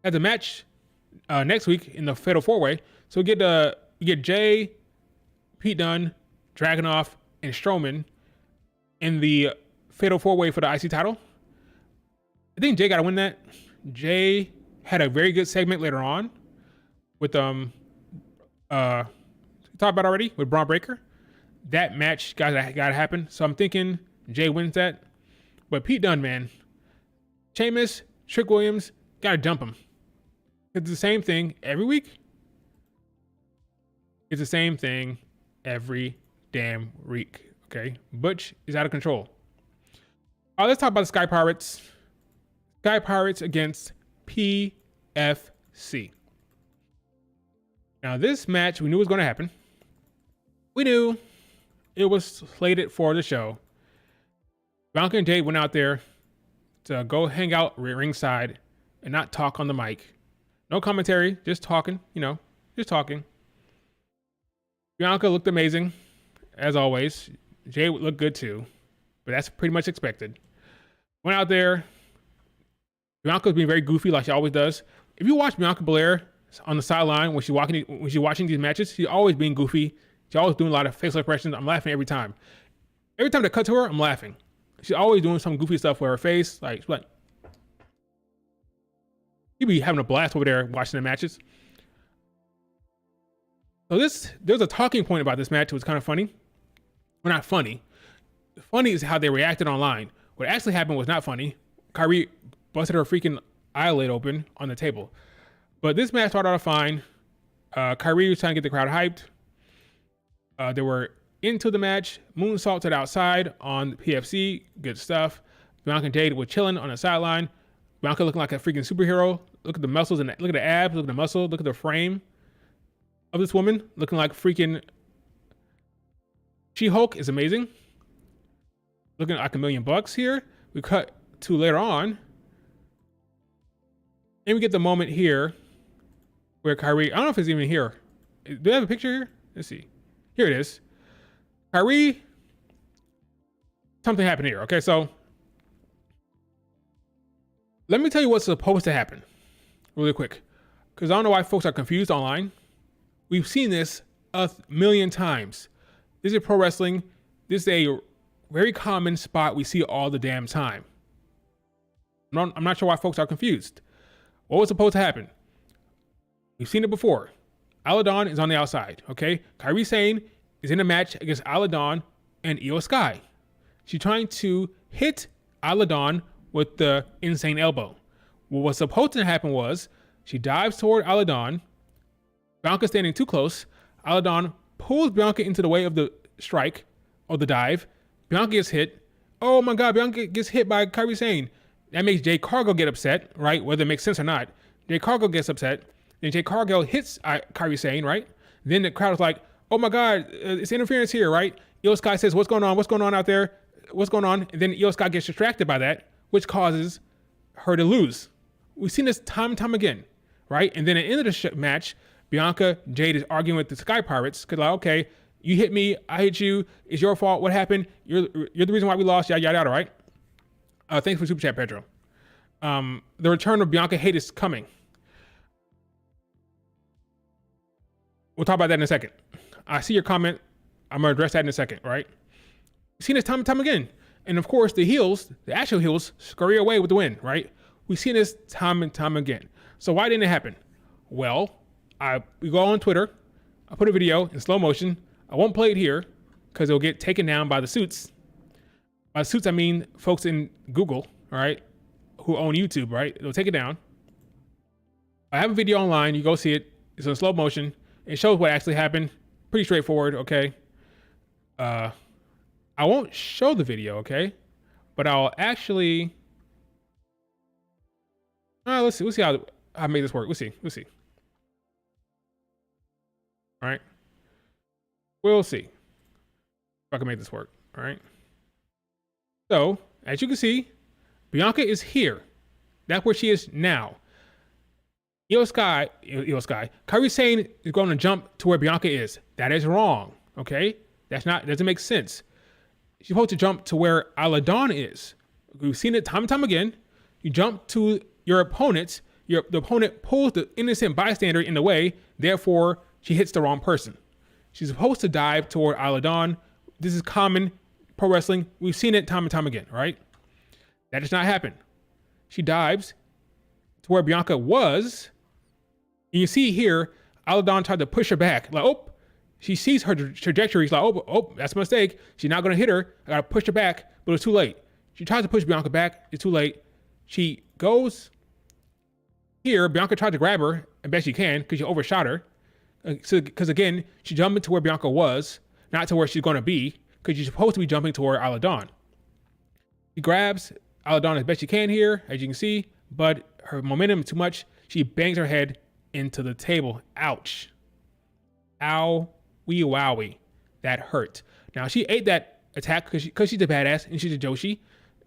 As a match next week in the Fatal 4-Way, so we get Jay, Pete Dunne, Dragunov, and Strowman in the Fatal 4-Way for the IC title. I think Jay got to win that. Jay had a very good segment later on with talked about already with Braun Breaker. That match got to happen. So I'm thinking Jay wins that. But Pete Dunne, man, Sheamus, Trick Williams, got to dump him. It's the same thing every week. It's the same thing every damn week. Okay, Butch is out of control. All right, let's talk about the Sky Pirates. Sky Pirates against PFC. Now, this match we knew was going to happen. We knew it was slated for the show. Bianca and Jade went out there to go hang out ringside and not talk on the mic. No commentary, just talking, just talking. Bianca looked amazing, as always. Jade looked good too, but that's pretty much expected. Went out there. Bianca's being very goofy like she always does. If you watch Bianca Belair on the sideline when she's watching these matches, she's always being goofy. She's always doing a lot of facial expressions. I'm laughing every time. Every time they cut to her, I'm laughing. She's always doing some goofy stuff with her face. Like, you be having a blast over there watching the matches. So there's a talking point about this match. It was kind of funny. Well, not funny. Funny is how they reacted online. What actually happened was not funny. Kyrie busted her freaking eyelid open on the table. But this match started out fine. Kyrie was trying to get the crowd hyped. They were into the match. Moonsault to the outside on PFC. Good stuff. Bianca and Jade were chilling on the sideline. Bianca looking like a freaking superhero. Look at the muscles and look at the abs. Look at the muscle. Look at the frame of this woman. Looking like freaking She-Hulk is amazing. Looking like $1 million here. We cut to later on. And we get the moment here where Kyrie, I don't know if it's even here. Do I have a picture here? Let's see. Here it is. Kyrie something happened here. Okay, so let me tell you what's supposed to happen really quick, because I don't know why folks are confused online. We've seen this a million times. This is pro wrestling. This is a very common spot we see all the damn time. I'm not sure why folks are confused. What was supposed to happen? We've seen it before. Aladon is on the outside, okay? Kairi Sane is in a match against Aladon and Io Sky. She's trying to hit Aladon with the insane elbow. What was supposed to happen was she dives toward Aladon. Bianca standing too close. Aladon pulls Bianca into the way of the strike or the dive. Bianca gets hit. Oh my God, Bianca gets hit by Kairi Sane. That makes Jade Cargill get upset, right? Whether it makes sense or not. Jade Cargill gets upset. Then Jade Cargill hits Kairi Sane, right? Then the crowd is like, oh my God, it's interference here, right? Io Sky says, what's going on? What's going on out there? What's going on? And then Io Sky gets distracted by that, which causes her to lose. We've seen this time and time again, right? And then at the end of the match, Bianca, Jade is arguing with the Sky Pirates because like, okay, you hit me, I hit you, it's your fault, what happened? You're the reason why we lost, yada, yada, yada, right? Thanks for Super Chat, Pedro. The return of Bianca Hate is coming. We'll talk about that in a second. I see your comment. I'm going to address that in a second, right? We've seen this time and time again. And of course, the heels, the actual heels, scurry away with the win, right? We've seen this time and time again. So why didn't it happen? Well, we go on Twitter. I put a video in slow motion. I won't play it here because it'll get taken down by the suits. By suits, I mean folks in Google, all right, who own YouTube, right? They'll take it down. I have a video online. You go see it. It's in slow motion. It shows what actually happened. Pretty straightforward, okay? I won't show the video, okay? But I'll actually... let's see. We'll see how I make this work. We'll see. All right? We'll see if I can make this work, all right? So, as you can see, Bianca is here. That's where she is now. Io Sky, Kairi Sane is going to jump to where Bianca is. That is wrong, okay? Doesn't make sense. She's supposed to jump to where Aladon is. We've seen it time and time again. You jump to your opponent, the opponent pulls the innocent bystander in the way, therefore she hits the wrong person. She's supposed to dive toward Aladon. This is common pro wrestling. We've seen it time and time again, right? That does not happen. She dives to where Bianca was. And you see here, Aladon tried to push her back. Like, oh, she sees her trajectory. She's like, oh, that's a mistake. She's not going to hit her. I got to push her back, but it's too late. She tries to push Bianca back. It's too late. She goes here. Bianca tried to grab her, I bet she can, because she overshot her. Because again, she jumped into where Bianca was, not to where she's going to be, because you're supposed to be jumping toward Aladon. She grabs Aladon as best she can here, as you can see, but her momentum is too much. She bangs her head into the table. Ouch. Ow. Wee wowie. That hurt. Now, she ate that attack because she's a badass and she's a Joshi.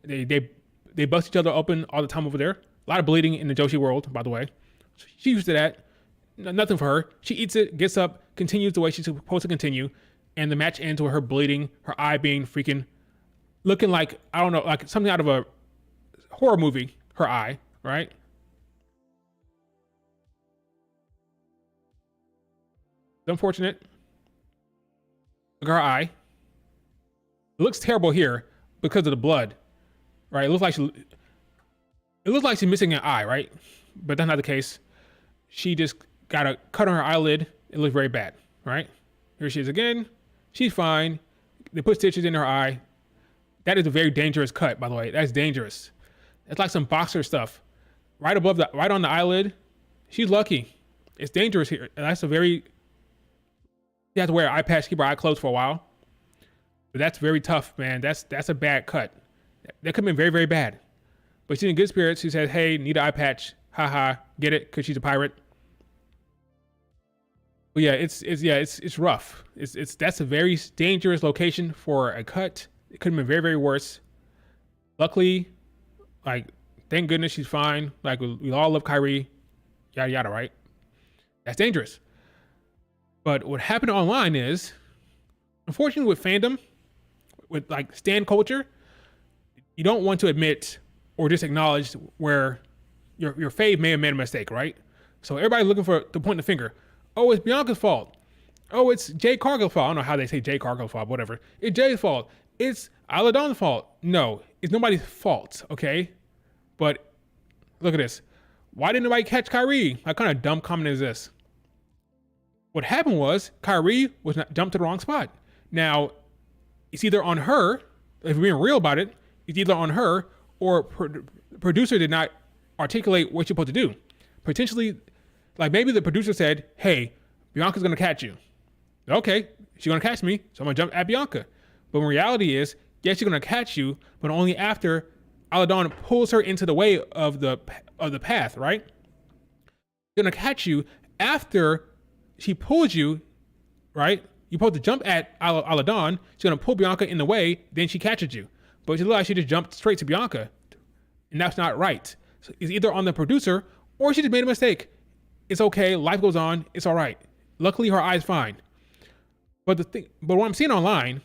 They bust each other open all the time over there. A lot of bleeding in the Joshi world, by the way. She's used to that. Nothing for her. She eats it, gets up, continues the way she's supposed to continue, and the match ends with her bleeding, her eye being freaking, looking like, I don't know, like something out of a horror movie, her eye, right? It's unfortunate. Look at her eye. It looks terrible here because of the blood, right? It looks like she's missing an eye, right? But that's not the case. She just got a cut on her eyelid. It looked very bad, right? Here she is again. She's fine. They put stitches in her eye. That is a very dangerous cut, by the way. That's dangerous. It's like some boxer stuff. Right on the eyelid. She's lucky. It's dangerous here. And that's a very... You have to wear an eye patch, keep her eye closed for a while. But that's very tough, man. That's a bad cut. That could have been very, very bad. But she's in good spirits. She said, hey, need an eye patch. Haha, get it? Because she's a pirate. But yeah, it's rough. That's a very dangerous location for a cut. It could have been very, very worse. Luckily, like, thank goodness she's fine. Like, we all love Kairi. Yada, yada, right? That's dangerous. But what happened online is, unfortunately with fandom, with like stan culture, you don't want to admit or just acknowledge where your fave may have made a mistake, right? So everybody's looking for to point the finger. Oh, it's Bianca's fault. Oh, it's Jay Cargill's fault. I don't know how they say Jay Cargill's fault, whatever. It's Jay's fault. It's Aladon's fault. No, it's nobody's fault, okay? But look at this. Why didn't nobody catch Kyrie? What kind of dumb comment is this? What happened was Kyrie was not jumped to the wrong spot. Now, it's either on her, if we're being real about it, it's either on her or the producer did not articulate what you're supposed to do. Potentially, like maybe the producer said, hey, Bianca's going to catch you. Okay, she's going to catch me, so I'm going to jump at Bianca. But in reality is, yes, she's going to catch you, but only after Aladon pulls her into the way of the path, right? She's going to catch you after she pulls you, right? You're supposed to jump at Aladon. She's going to pull Bianca in the way, then she catches you. But she realized she just jumped straight to Bianca. And that's not right. So it's either on the producer or she just made a mistake. It's okay. Life goes on. It's all right. Luckily, her eye's fine. But what I'm seeing online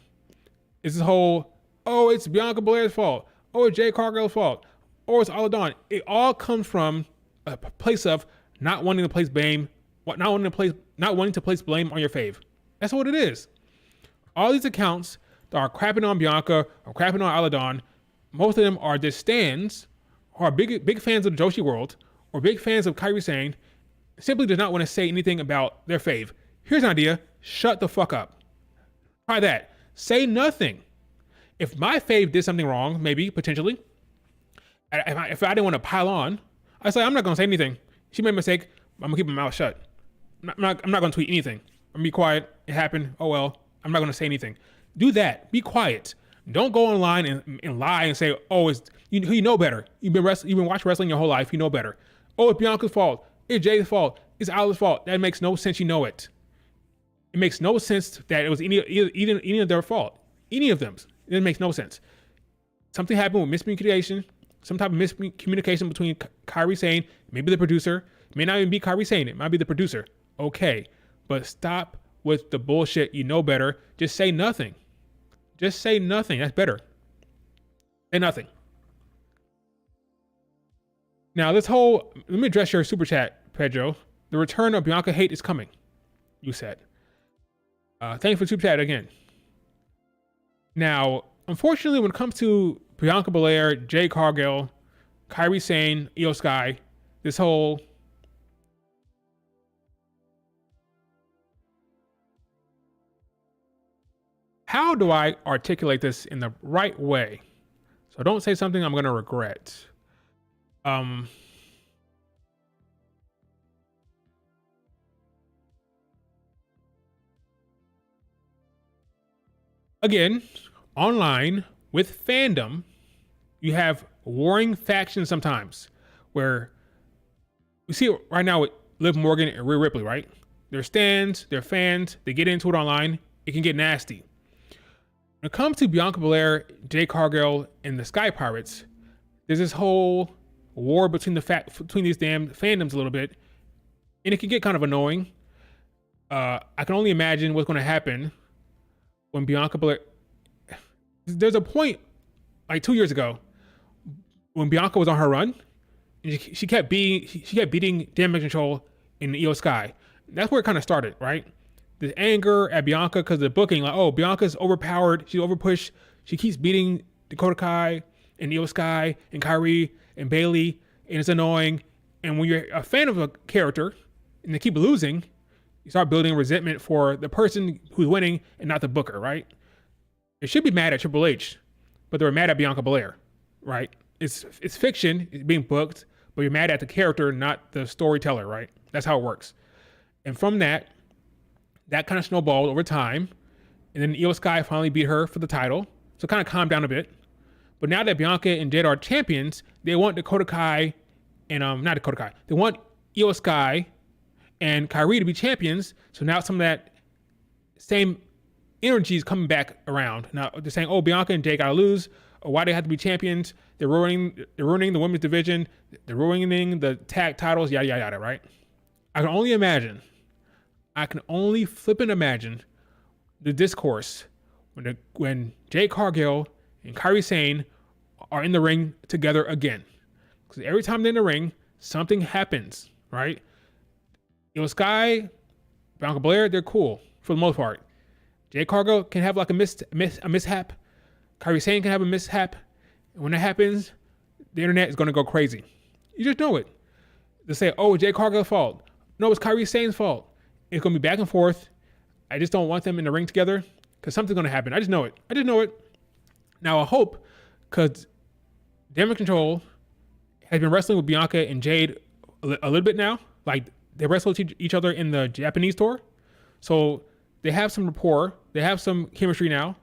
is this whole, oh, it's Bianca Belair's fault. Oh, it's Jay Cargill's fault. Or it's Aladon. It all comes from a place of not wanting to place blame, not wanting to place blame on your fave. That's what it is. All these accounts that are crapping on Bianca or crapping on Aladon, most of them are just stands, or are big fans of the Joshi world, or big fans of Kairi Sane, simply does not want to say anything about their fave. Here's an idea. Shut the fuck up. Try that. Say nothing. If my fave did something wrong, maybe, potentially, if I didn't want to pile on, I say, I'm not going to say anything. She made a mistake. I'm going to keep my mouth shut. I'm not going to tweet anything. I'm going to be quiet. It happened. Oh, well. I'm not going to say anything. Do that. Be quiet. Don't go online and lie and say, oh, you know better. You've been watching wrestling your whole life. You know better. Oh, it's Bianca's fault. It's Jay's fault. It's Ala's fault. That makes no sense. You know it. It makes no sense that it was any of their fault. Any of them. It makes no sense. Something happened with miscommunication. Some type of miscommunication between Kairi Sane, maybe the producer. It may not even be Kairi Sane. It might be the producer. Okay. But stop with the bullshit. You know better. Just say nothing. Just say nothing. That's better. Say nothing. Now, let me address your super chat, Pedro. The return of Bianca hate is coming, you said. Thank you for super chat again. Now, unfortunately, when it comes to Bianca Belair, Jay Cargill, Kairi Sane, Io Sky, this whole how do I articulate this in the right way? So don't say something I'm going to regret. Again, online with fandom, you have warring factions sometimes where we see it right now with Liv Morgan and Rhea Ripley, right? They're stands, they're fans, they get into it online, it can get nasty. When it comes to Bianca Belair, Jay Cargill, and the Sky Pirates, there's this whole war between these damn fandoms a little bit, and it can get kind of annoying. I can only imagine what's going to happen when Bianca Belair. There's a point like 2 years ago when Bianca was on her run, and she kept beating Damage Control in Io Sky. That's where it kind of started, right? The anger at Bianca because of the booking, like, oh, Bianca's overpowered, she's overpushed, she keeps beating Dakota Kai and Io Sky and Kairi and Bayley, and it's annoying. And when you're a fan of a character and they keep losing, you start building resentment for the person who's winning and not the booker, right? They should be mad at Triple H, but they're mad at Bianca Belair, right? It's fiction, it's being booked, but you're mad at the character, not the storyteller, right? That's how it works. And from that kind of snowballed over time. And then Io Sky finally beat her for the title. So it kind of calmed down a bit. But now that Bianca and Jade are champions, they want Dakota Kai and, not Dakota Kai. They want Io Sky and Kairi to be champions. So now some of that same energy is coming back around. Now they're saying, oh, Bianca and Jade gotta lose. Or why they have to be champions? They're ruining the women's division. They're ruining the tag titles, yada, yada, yada, right? I can only flip and imagine the discourse when Jay Cargill and Kairi Sane are in the ring together again. Because every time they're in the ring, something happens, right? Sky, Bianca Belair, they're cool for the most part. Jade Cargill can have like a mishap. Kairi Sane can have a mishap. And when that happens, the internet is going to go crazy. You just know it. They say, oh, Jade Cargill's fault. No, it's Kairi Sane's fault. It's going to be back and forth. I just don't want them in the ring together because something's going to happen. I just know it. Now, I hope, because Damage Control has been wrestling with Bianca and Jade a little bit now. Like, they wrestle each other in the Japanese tour. So they have some rapport. They have some chemistry now.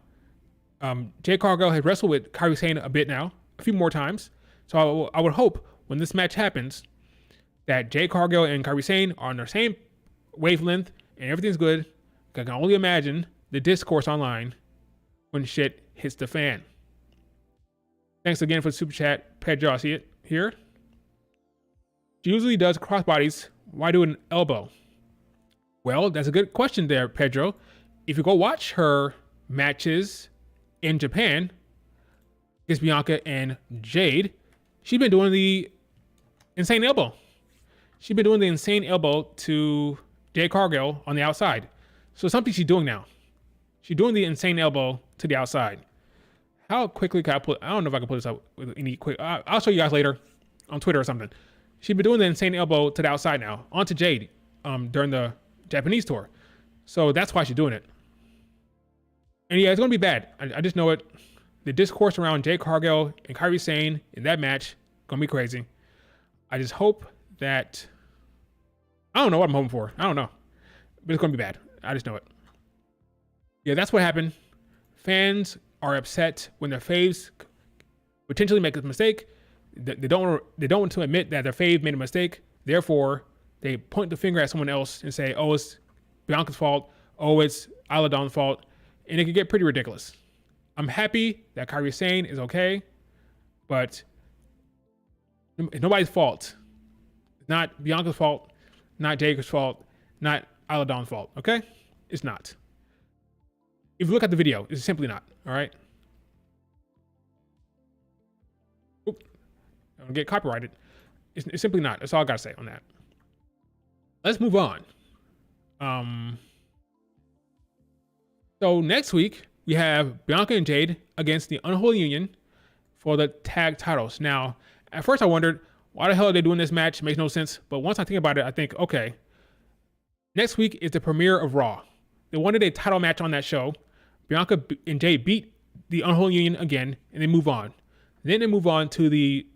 Jade Cargill has wrestled with Kairi Sane a bit now, a few more times. So I would hope when this match happens that Jade Cargill and Kairi Sane are on the same wavelength and everything's good. I can only imagine the discourse online when shit hits the fan. Thanks again for the super chat, Pedro. I see it here. She usually does crossbodies. Why do an elbow? Well, that's a good question there, Pedro. If you go watch her matches in Japan against Bianca and Jade, she's been doing the insane elbow. She's been doing the insane elbow to Jade Cargill on the outside. So something she's doing now. She's doing the insane elbow to the outside. How quickly can I put? I don't know if I can put this up with any quick. I'll show you guys later on Twitter or something. She's been doing the insane elbow to the outside now, onto Jade, during the Japanese tour. So that's why she's doing it. And yeah, it's gonna be bad. I just know it. The discourse around Jade Cargill and Kairi Sane in that match gonna be crazy. I just hope that. I don't know what I'm hoping for. I don't know, but it's gonna be bad. I just know it. Yeah, that's what happened. Fans are upset when their faves potentially make a mistake. They don't want to admit that their fave made a mistake. Therefore, they point the finger at someone else and say, "Oh, it's Bianca's fault. Oh, it's Aladon's fault," and it can get pretty ridiculous. I'm happy that Kairi Sane is okay, but it's nobody's fault. It's not Bianca's fault, not Jake's fault, not Aladon's fault. Okay, it's not. If you look at the video, it's simply not. All right. Oop. I don't get copyrighted. It's simply not. That's all I gotta say on that. Let's move on. So next week we have Bianca and Jade against the Unholy Union for the tag titles. Now, at first I wondered, why the hell are they doing this match? It makes no sense. But once I think about it, I think, okay, next week is the premiere of Raw. They wanted a title match on that show. Bianca and Jade beat the Unholy Union again, and they move on. Then they move on to the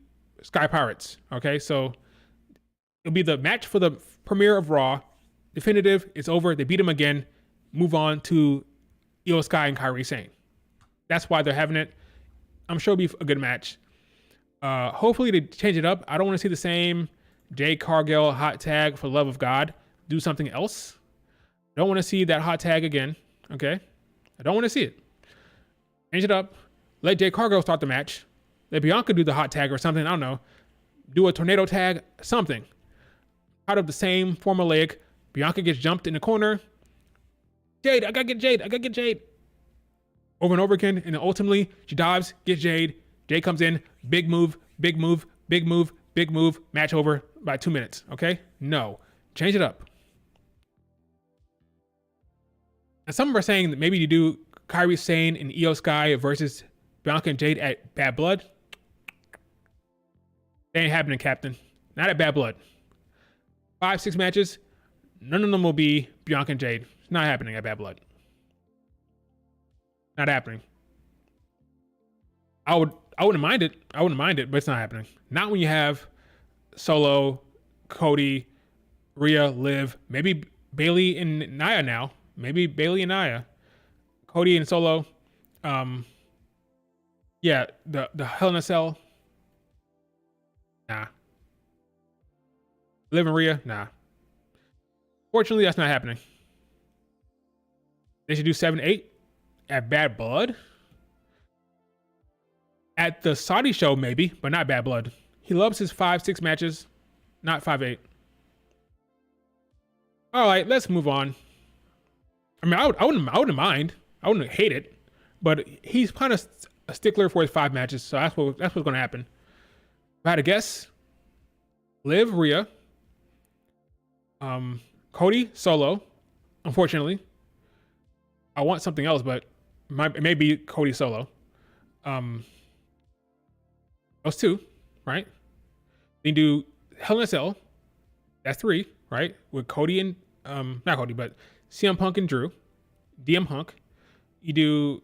Sky Pirates. Okay, so it'll be the match for the premiere of Raw. Definitive, it's over. They beat them again. Move on to Io Sky and Kairi Sane. That's why they're having it. I'm sure it'll be a good match. Hopefully they change it up. I don't want to see the same Jade Cargill hot tag, for the love of God. Do something else. I don't want to see that hot tag again. Okay? I don't want to see it. Change it up. Let Jade Cargill start the match. Let Bianca do the hot tag or something. I don't know. Do a tornado tag, something. Out of the same formulaic. Bianca gets jumped in the corner. Jade, I gotta get Jade. I gotta get Jade. Over and over again. And then ultimately, she dives, gets Jade. Jade comes in. Big move, big move, big move, big move. Match over by 2 minutes. Okay? No. Change it up. And some are saying that maybe you do Kairi Sane and Io Sky versus Bianca and Jade at Bad Blood. That ain't happening, Captain. Not at Bad Blood. 5-6 matches. None of them will be Bianca and Jade. It's not happening at Bad Blood. Not happening. I wouldn't mind it. I wouldn't mind it, but it's not happening. Not when you have Solo, Cody, Rhea, Liv, maybe Bayley and Nia now. Maybe Bayley and Nia. Cody and Solo. Yeah, the Hell in a Cell. Nah. Liv and Rhea? Nah. Fortunately, that's not happening. They should do 7-8 at Bad Blood. At the Saudi show, maybe, but not Bad Blood. He loves his 5-6 matches, not 5-8. All right, let's move on. I mean, I wouldn't mind. I wouldn't hate it, but he's kind of a stickler for his 5 matches, so that's what's going to happen. If I had to guess, Liv, Rhea, Cody, Solo. Unfortunately, I want something else, but it may be Cody Solo. Those 2, right? Then you do Hell in a Cell. That's 3, right? With Cody and not Cody, but CM Punk and Drew, DM Hunk. You do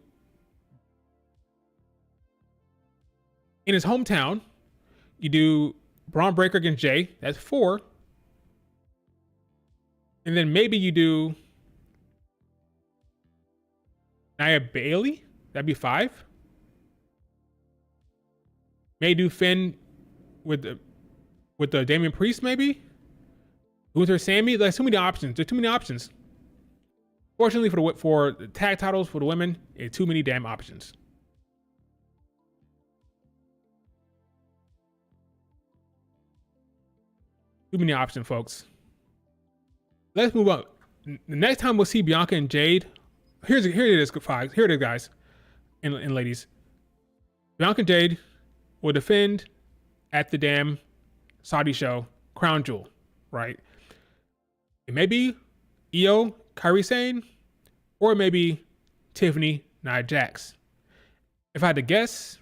in his hometown. You do Braun Breaker against Jay. That's 4. And then maybe you do Nia Bailey. That'd be 5. Maybe do Finn with the Damian Priest, maybe. Gunther, Sammy. There's too many options. There's too many options. Fortunately for the tag titles for the women, it's too many damn options. Too many options, folks. Let's move on. The next time we'll see Bianca and Jade. Here it is, guys and ladies. Bianca and Jade will defend at the damn Saudi show, Crown Jewel, right? It may be Io, Kairi Sane, or it may be Tiffany, Nia Jax. If I had to guess,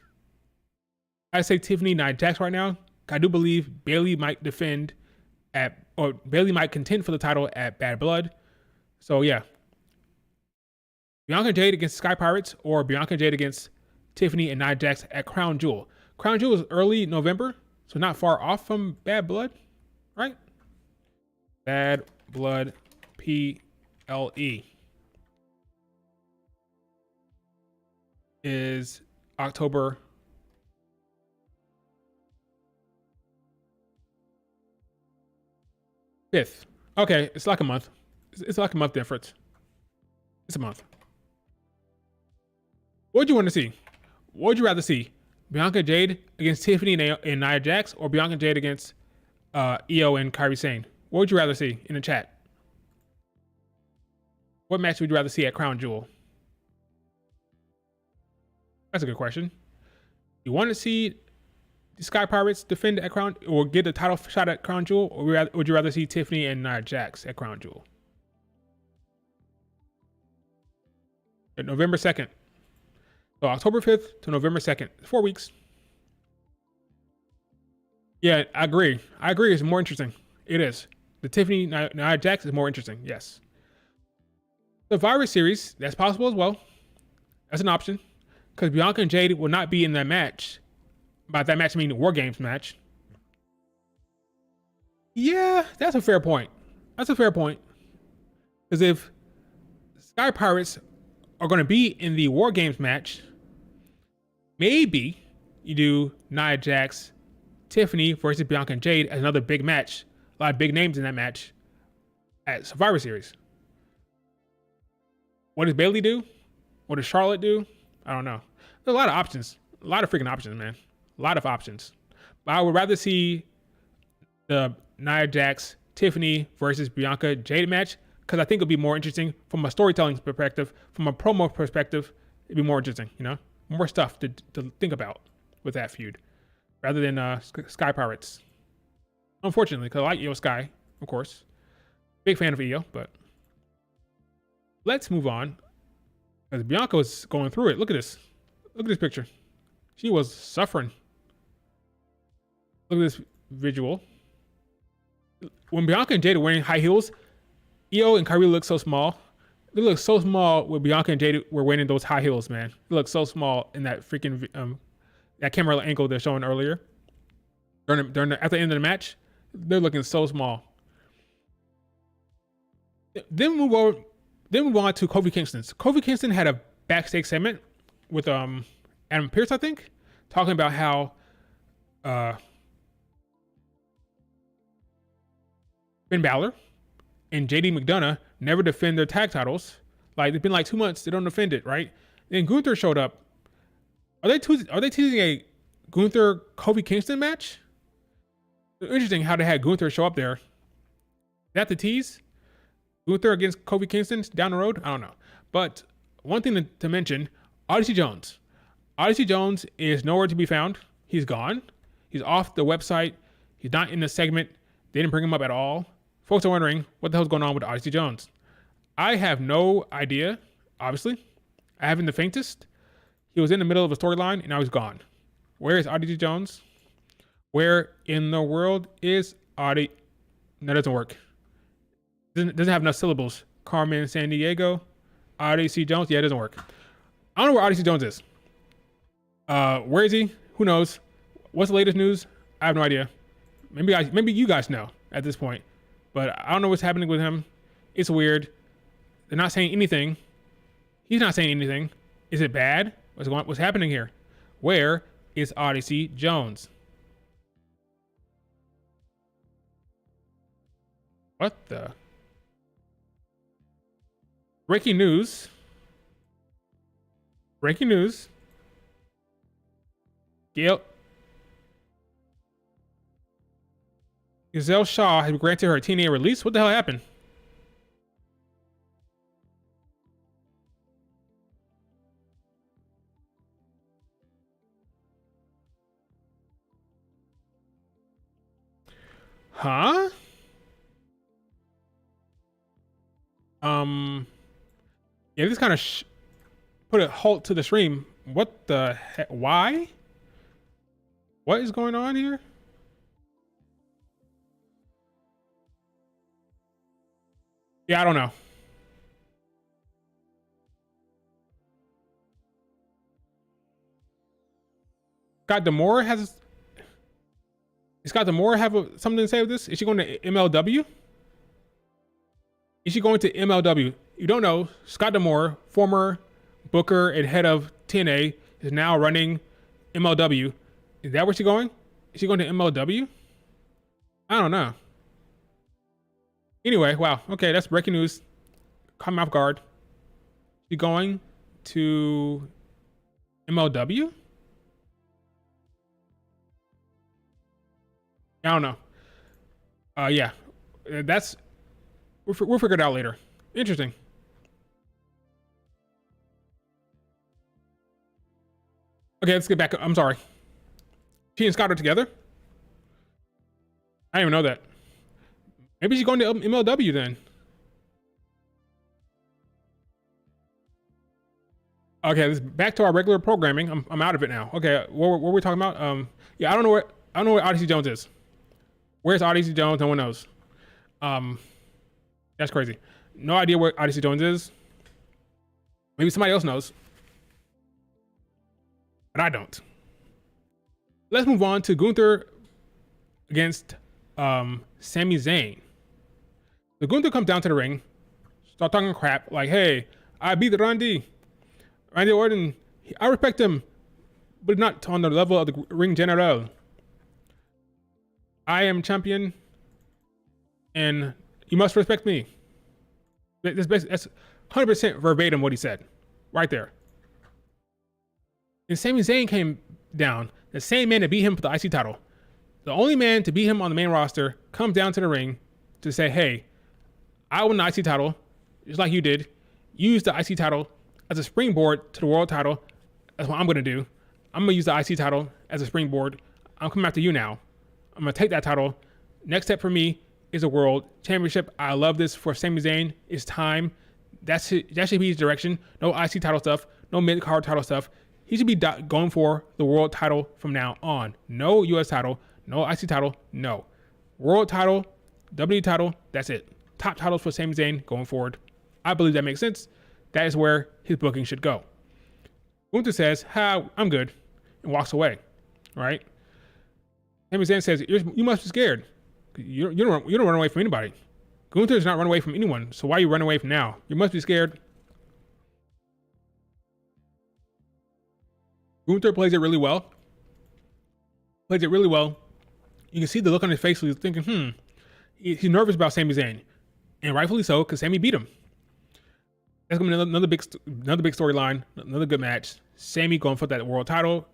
I'd say Tiffany, Nia Jax right now. I do believe Bayley might Bayley might contend for the title at Bad Blood. So yeah, Bianca and Jade against Sky Pirates, or Bianca and Jade against Tiffany and Nia Jax at Crown Jewel. Crown Jewel is early November, so not far off from Bad Blood, right? Bad Blood PLE is October 5th. Okay, it's like a month. It's like a month difference. It's a month. What would you want to see? What would you rather see? Bianca Jade against Tiffany and Nia Jax, or Bianca Jade against Io and Kairi Sane? What would you rather see in the chat? What match would you rather see at Crown Jewel? That's a good question. You want to see the Sky Pirates defend at Crown, or get a title shot at Crown Jewel, or would you rather see Tiffany and Nia Jax at Crown Jewel? At November 2nd. So October 5th to November 2nd. 4 weeks. Yeah, I agree. It's more interesting. It is. The Tiffany Nia Jax is more interesting. Yes. The Survivor Series, that's possible as well. That's an option. Because Bianca and Jade will not be in that match. By that match, I mean the War Games match. Yeah, that's a fair point. Because if Sky Pirates are going to be in the War Games match, maybe you do Nia Jax, Tiffany versus Bianca and Jade as another big match. A lot of big names in that match at Survivor Series. What does Bayley do? What does Charlotte do? I don't know. There's a lot of options. A lot of freaking options, man. A lot of options. But I would rather see the Nia Jax, Tiffany versus Bianca Jade match, because I think it'll be more interesting from a storytelling perspective, from a promo perspective. It'd be more interesting, you know? More stuff to think about with that feud, rather than Sky Pirates. Unfortunately, because I like Io Sky, of course. Big fan of Io, but let's move on. Because Bianca was going through it. Look at this. Look at this picture. She was suffering. Look at this visual. When Bianca and Jade are wearing high heels, Io and Kairi look so small. They look so small when Bianca and Jade were wearing those high heels, man. They look so small in that freaking that camera angle they're showing earlier. At the end of the match, they're looking so small. Then we move on to Kofi Kingston. Kofi Kingston had a backstage segment with Adam Pearce, I think, talking about how Finn Balor and JD McDonough never defend their tag titles. Like, it's been like 2 months, they don't defend it, right? Then Gunther showed up. Are they teasing a Gunther Kofi Kingston match? Interesting how they had Gunther show up there. Is that the tease? Gunther against Kofi Kingston down the road? I don't know. But one thing to mention, Odyssey Jones. Odyssey Jones is nowhere to be found. He's gone. He's off the website. He's not in the segment. They didn't bring him up at all. Folks are wondering what the hell's going on with Odyssey Jones. I have no idea, obviously. I haven't the faintest. He was in the middle of a storyline and now he's gone. Where is Odyssey Jones? Where in the world is Odyssey? That doesn't work. Doesn't have enough syllables. Carmen San Diego. Odyssey Jones. Yeah, it doesn't work. I don't know where Odyssey Jones is. Where is he? Who knows? What's the latest news? I have no idea. Maybe you guys know at this point. But I don't know what's happening with him. It's weird. They're not saying anything. He's not saying anything. Is it bad? What's happening here? Where is Odyssey Jones? What the? Breaking news. Breaking news. Giselle Shaw has granted her TNA release. What the hell happened? Huh? Yeah, this kind of put a halt to the stream. What the heck? Why? What is going on here? Yeah, I don't know. Scott D'Amore has. Does Scott D'Amore have something to say with this? Is she going to MLW? Is she going to MLW? You don't know. Scott D'Amore, former booker and head of TNA, is now running MLW. Is that where she's going? Is she going to MLW? I don't know. Anyway, wow. Okay, that's breaking news. Caught me off guard. She going to MLW? I don't know. Yeah, that's we'll figure it out later. Interesting. Okay, let's get back. I'm sorry. She and Scott are together? I didn't even know that. Maybe she's going to MLW then. Okay, let's back to our regular programming. I'm out of it now. Okay, what were we talking about? Yeah, I don't know where Odyssey Jones is. Where's Odyssey Jones? No one knows. That's crazy. No idea where Odyssey Jones is. Maybe somebody else knows. But I don't. Let's move on to Gunther against Sami Zayn. So Gunther comes down to the ring, start talking crap, like, hey, I beat Randy Orton. I respect him, but not on the level of the ring general. I am champion, and you must respect me. That's 100% verbatim what he said, right there. And Sami Zayn came down, the same man to beat him for the IC title. The only man to beat him on the main roster comes down to the ring to say, hey, I won the IC title, just like you did. Use the IC title as a springboard to the world title. That's what I'm going to do. I'm going to use the IC title as a springboard. I'm coming after you now. I'm going to take that title. Next step for me is a world championship. I love this for Sami Zayn. It's time. That should be his direction. No IC title stuff. No mid-card title stuff. He should be going for the world title from now on. No US title. No IC title. No. World title. W title. That's it. Top titles for Sami Zayn going forward. I believe that makes sense. That is where his booking should go. Gunther says, I'm good, and walks away. All right? Sami Zayn says, you must be scared. You don't run away from anybody. Gunther does not run away from anyone, so why are you running away from now? You must be scared. Gunther plays it really well. You can see the look on his face. He's thinking, he's nervous about Sami Zayn. And rightfully so, because Sami beat him. That's going to be another big storyline, another good match. Sami going for that world title.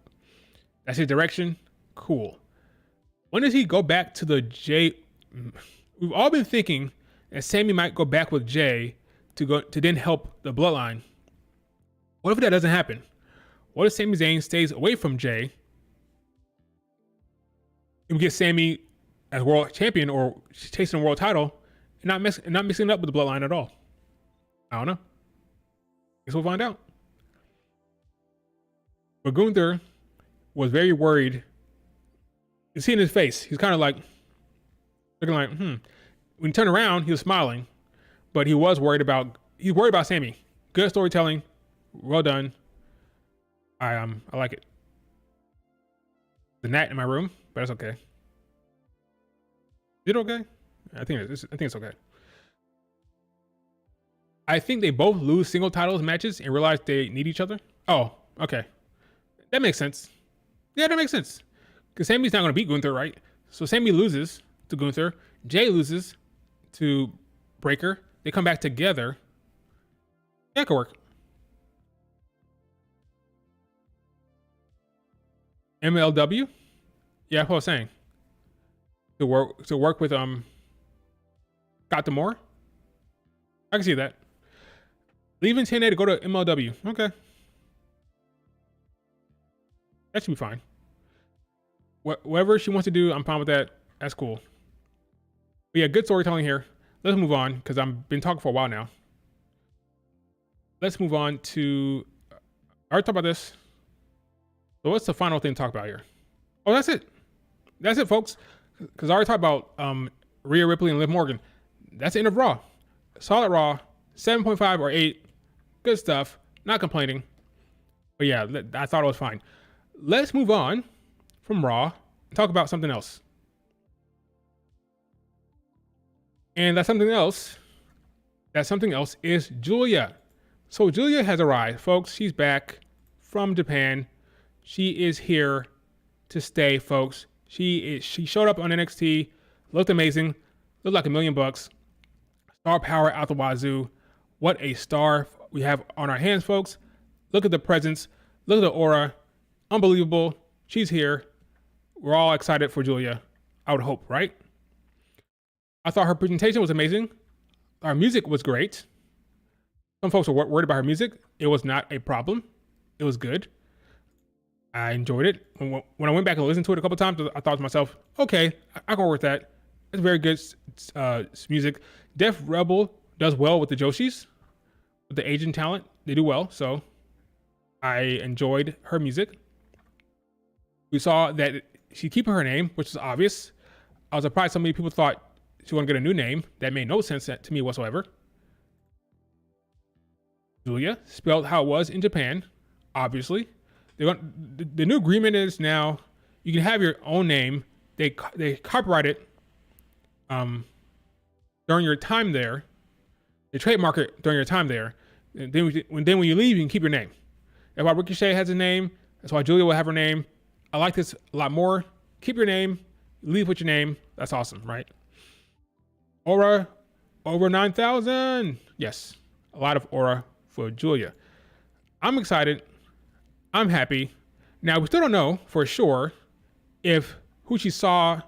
That's his direction. Cool. When does he go back to the Jay? We've all been thinking that Sami might go back with Jay to then help the bloodline. What if that doesn't happen? What if Sami Zayn stays away from Jay and we get Sami as world champion or chasing a world title and not mixing it up with the bloodline at all? I don't know. Guess we'll find out. But Gunther was very worried. You see in his face, he's kind of like looking like, When he turned around, he was smiling, but he was worried about Sami. Good storytelling, well done. I like it. The gnat in my room, but it's okay. Is it okay? I think it's okay. I think they both lose single titles matches and realize they need each other. Oh, okay. That makes sense. Yeah, that makes sense. Because Sami's not going to beat Gunther, right? So Sami loses to Gunther. Jay loses to Breaker. They come back together. That could work. MLW? Yeah, that's what I was saying. To work with Scott D'Amore? I can see that. Leaving TNA to go to MLW. Okay. That should be fine. Whatever she wants to do, I'm fine with that. That's cool. But yeah, good storytelling here. Let's move on because I've been talking for a while now. Let's move on to. I already talked about this. So what's the final thing to talk about here? Oh, that's it. That's it, folks. Because I already talked about Rhea Ripley and Liv Morgan. That's the end of Raw. Solid Raw. 7.5 or 8. Good stuff. Not complaining. But yeah, I thought it was fine. Let's move on from Raw and talk about something else. And that something else is Giulia. So Giulia has arrived, folks. She's back from Japan. She is here to stay, folks. She showed up on NXT, looked amazing, looked like $1 million. Star power out the wazoo. What a star we have on our hands, folks. Look at the presence. Look at the aura. Unbelievable. She's here. We're all excited for Giulia. I would hope, right? I thought her presentation was amazing. Our music was great. Some folks were worried about her music. It was not a problem. It was good. I enjoyed it. When I went back and listened to it a couple times, I thought to myself, okay, I can work with that. It's very good music. Def Rebel does well with the Joshis, with the Asian talent. They do well, so I enjoyed her music. We saw that she's keeping her name, which is obvious. I was surprised so many people thought she wanted to get a new name. That made no sense to me whatsoever. Giulia, spelled how it was in Japan, obviously. The new agreement is now you can have your own name. They copyright it during your time there. They trademark it during your time there. And then when you leave, you can keep your name. That's why Ricochet has a name. That's why Giulia will have her name. I like this a lot more. Keep your name. Leave with your name. That's awesome, right? Aura over 9,000. Yes, a lot of aura for Giulia. I'm excited. I'm happy. Now, we still don't know for sure if who she saw.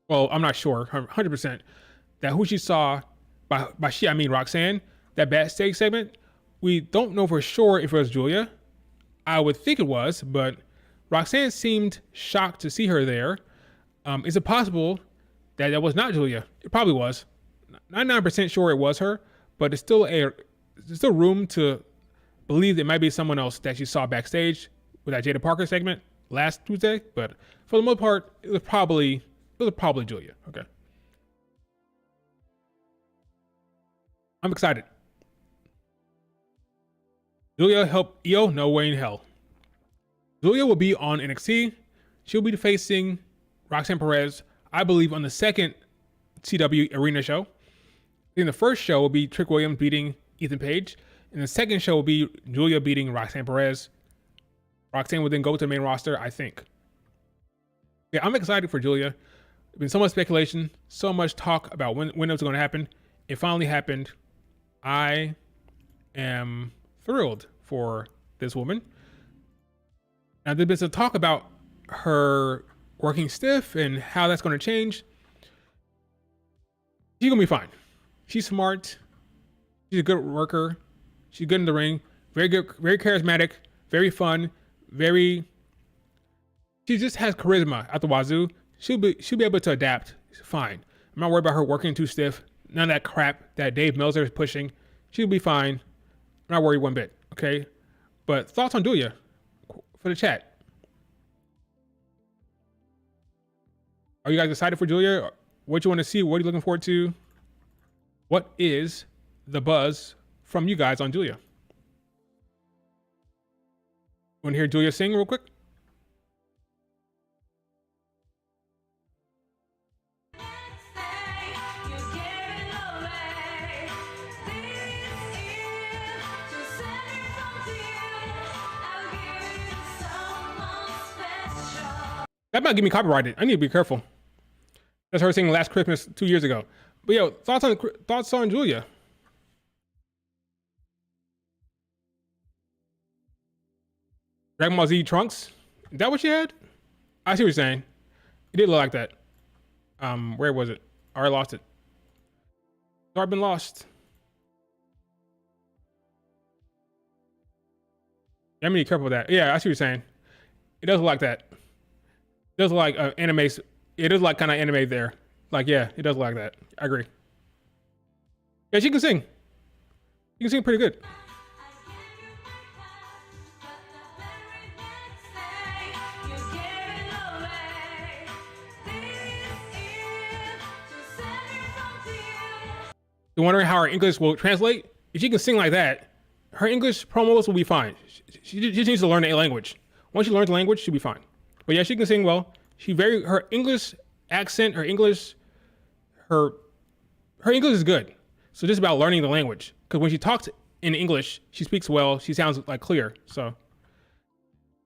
Well, I'm not sure 100% that who she saw, by she, I mean Roxanne, that backstage segment. We don't know for sure if it was Giulia. I would think it was, but Roxanne seemed shocked to see her there. Is it possible that that was not Giulia? It probably was. 99% sure it was her, but there's still room to believe it might be someone else that you saw backstage with that Jada Parker segment last Tuesday. But for the most part, it was probably Giulia. Okay. I'm excited. Giulia helped Io? No way in hell. Giulia will be on NXT. She'll be facing Roxanne Perez, I believe, on the second CW Arena show. I think the first show will be Trick Williams beating Ethan Page. And the second show will be Giulia beating Roxanne Perez. Roxanne will then go to the main roster, I think. Yeah, I'm excited for Giulia. There's been so much speculation, so much talk about when it was going to happen. It finally happened. I am thrilled for this woman. Now, there's been some talk about her working stiff and how that's going to change. She's going to be fine. She's smart. She's a good worker. She's good in the ring. Very good, very charismatic, very fun, very. She just has charisma at the wazoo. She'll be able to adapt. Fine. I'm not worried about her working too stiff. None of that crap that Dave Meltzer is pushing. She'll be fine. I'm not worried one bit. Okay. But thoughts on Giulia for the chat. Are you guys excited for Giulia? What you want to see? What are you looking forward to? What is the buzz from you guys on Giulia? Want to hear Giulia sing real quick? That might get me copyrighted. I need to be careful. That's her singing Last Christmas 2 years ago. But yo, thoughts on Giulia? Dragon Ball Z Trunks? Is that what she had? I see what you're saying. It did look like that. Where was it? I already lost it. It's already been lost. Yeah, I'm gonna be careful with that. Yeah, I see what you're saying. It does look like that. It does look like anime. It is like kind of anime there. Like, yeah, it does look like that. I agree. Yeah, she can sing. She can sing pretty good. You're wondering how her English will translate? If she can sing like that, her English promos will be fine. She just needs to learn the language. Once she learns the language, she'll be fine. But yeah, she can sing well. Her English accent, her English is good. So just about learning the language. Because when she talks in English, she speaks well. She sounds like clear. So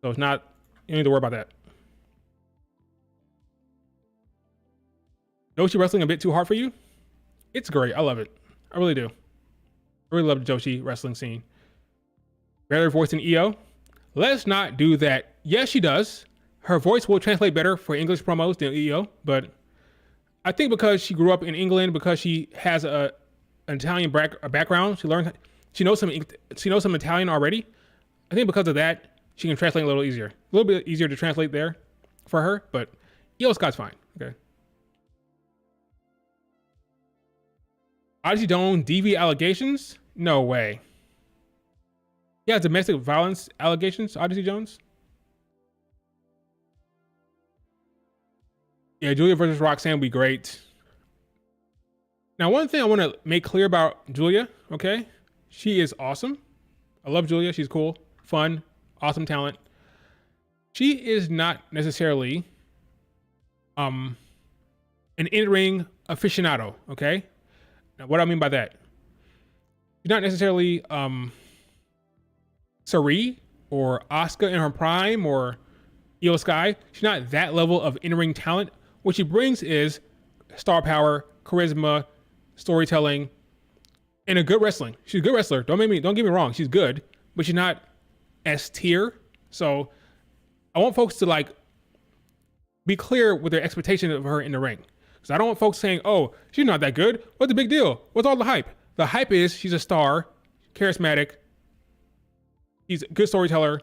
it's not, you don't need to worry about that. Joshi wrestling a bit too hard for you? It's great. I love it. I really do. I really love the Joshi wrestling scene. Better voice than EO? Let's not do that. Yes, she does. Her voice will translate better for English promos than EO, but I think because she grew up in England, because she has an Italian background, she knows some Italian already. I think because of that, she can translate a little easier. A little bit easier to translate there for her, but EO Scott's fine. Okay. Odyssey Dawn DV allegations? No way. Yeah, domestic violence allegations, Odyssey Jones? Yeah, Giulia versus Roxanne would be great. Now, one thing I want to make clear about Giulia, okay? She is awesome. I love Giulia. She's cool, fun, awesome talent. She is not necessarily an in-ring aficionado, okay? Now, what do I mean by that? She's not necessarily Sari or Asuka in her prime or Io Sky. She's not that level of in-ring talent. What she brings is star power, charisma, storytelling, and a good wrestling. She's a good wrestler. Don't get me wrong. She's good, but she's not S tier. So I want folks to be clear with their expectation of her in the ring. Because I don't want folks saying, "Oh, she's not that good. What's the big deal? What's all the hype?" The hype is she's a star, charismatic. She's a good storyteller,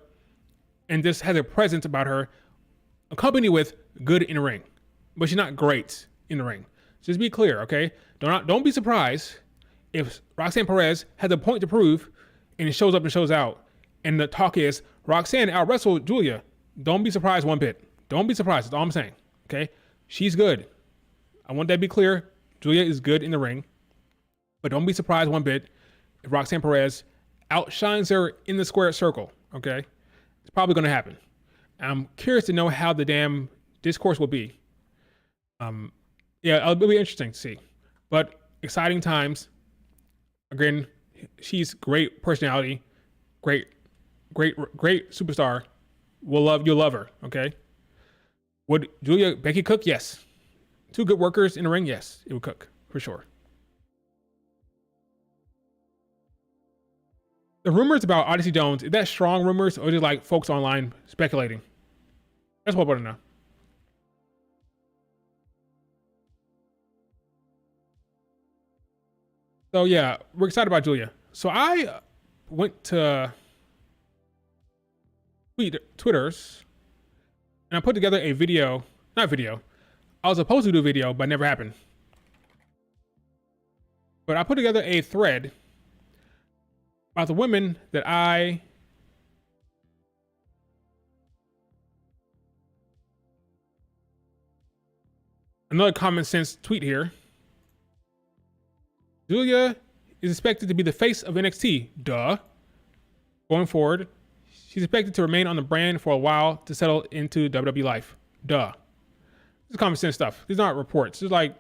and just has a presence about her, accompanied with good in the ring. But she's not great in the ring. Just be clear, okay? Don't be surprised if Roxanne Perez has a point to prove and it shows up and shows out. And the talk is Roxanne out wrestled Giulia. Don't be surprised one bit. Don't be surprised. That's all I'm saying. Okay? She's good. I want that to be clear. Giulia is good in the ring. But don't be surprised one bit if Roxanne Perez outshines her in the square circle. Okay? It's probably going to happen. I'm curious to know how the damn discourse will be. Yeah, it'll be interesting to see. But exciting times. Again, she's great personality, great superstar. You'll love her. Okay. Would Giulia Becky cook? Yes. Two good workers in the ring. Yes, it would cook for sure. The rumors about Odyssey Jones, is that strong rumors or just like folks online speculating? That's what I want to know. So yeah, we're excited about Giulia. So I went to Twitters, and I put together a video, not video. I was supposed to do a video, but it never happened. But I put together a thread about the women that another common sense tweet here. Giulia is expected to be the face of NXT. Duh. Going forward, she's expected to remain on the brand for a while to settle into WWE life. Duh. This is common sense stuff. These aren't reports. This is like,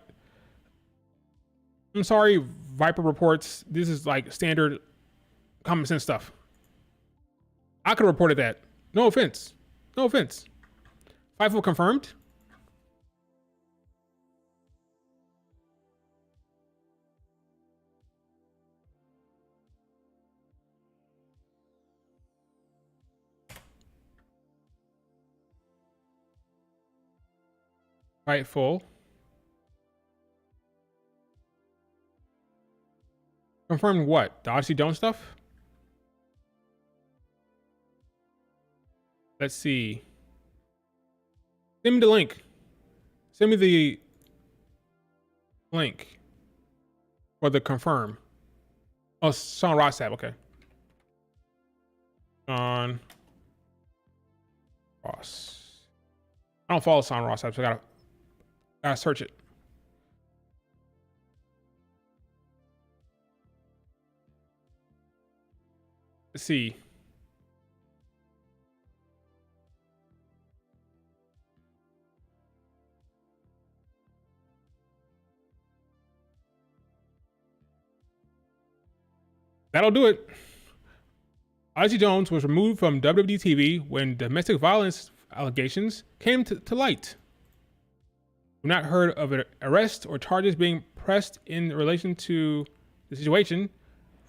I'm sorry, Viper reports. This is like standard common sense stuff. I could have reported that. No offense. No offense. Fightful confirmed. Fightful. Confirmed what? The Odyssey Dome stuff? Let's see. Send me the link. Send me the link for the confirm. Oh, Sean Rossap. Okay. Sean Ross. I don't follow Sean Rossap, so I gotta search it. Let's see. That'll do it. Ozzy Jones was removed from WWE TV when domestic violence allegations came to light. We've not heard of an arrest or charges being pressed in relation to the situation.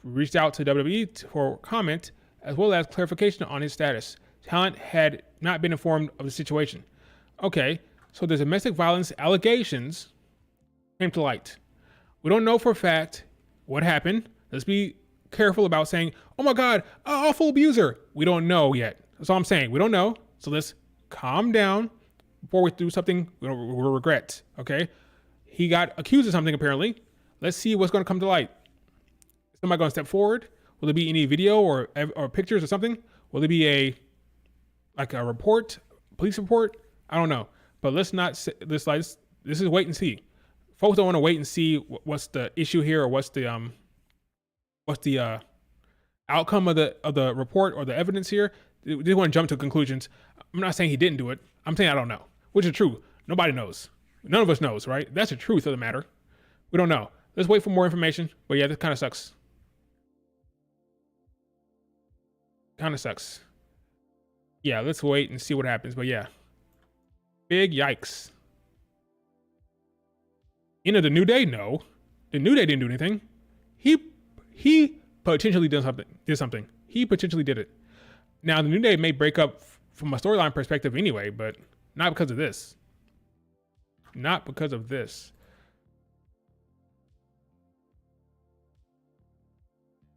We reached out to WWE for comment as well as clarification on his status. Talent had not been informed of the situation. Okay, so the domestic violence allegations came to light. We don't know for a fact what happened. Let's be careful about saying, oh my God, awful abuser. We don't know yet. That's all I'm saying. We don't know. So let's calm down before we do something we'll regret. Okay. He got accused of something apparently. Let's see what's going to come to light. Is somebody going to step forward? Will there be any video or pictures or something? Will there be a report, police report? I don't know. But let's not this is wait and see. Folks don't want to wait and see what's the issue here or what's the outcome of the report or the evidence here. They want to jump to conclusions. I'm not saying he didn't do it. I'm saying I don't know, which is true. Nobody knows. None of us knows, right? That's the truth of the matter. We don't know. Let's wait for more information. But yeah, this kind of sucks. Kind of sucks. Yeah, let's wait and see what happens. But yeah, big yikes. The New Day? No, the New Day didn't do anything. He potentially did something. He potentially did it. Now, the New Day may break up from a storyline perspective anyway, but not because of this. Not because of this.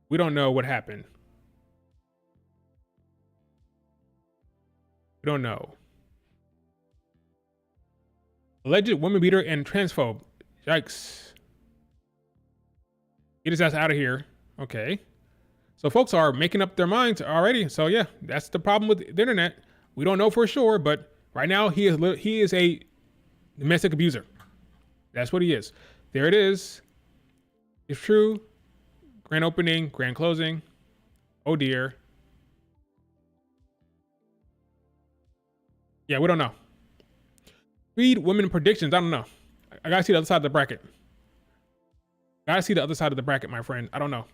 We don't know what happened. We don't know. Alleged woman beater and transphobe. Yikes. Get his ass out of here. Okay. So folks are making up their minds already. So yeah, that's the problem with the internet. We don't know for sure, but right now he is a domestic abuser. That's what he is. There it is. It's true. Grand opening, grand closing. Oh dear. Yeah, we don't know. Read women predictions. I don't know. I gotta see the other side of the bracket. Gotta see the other side of the bracket, my friend. I don't know.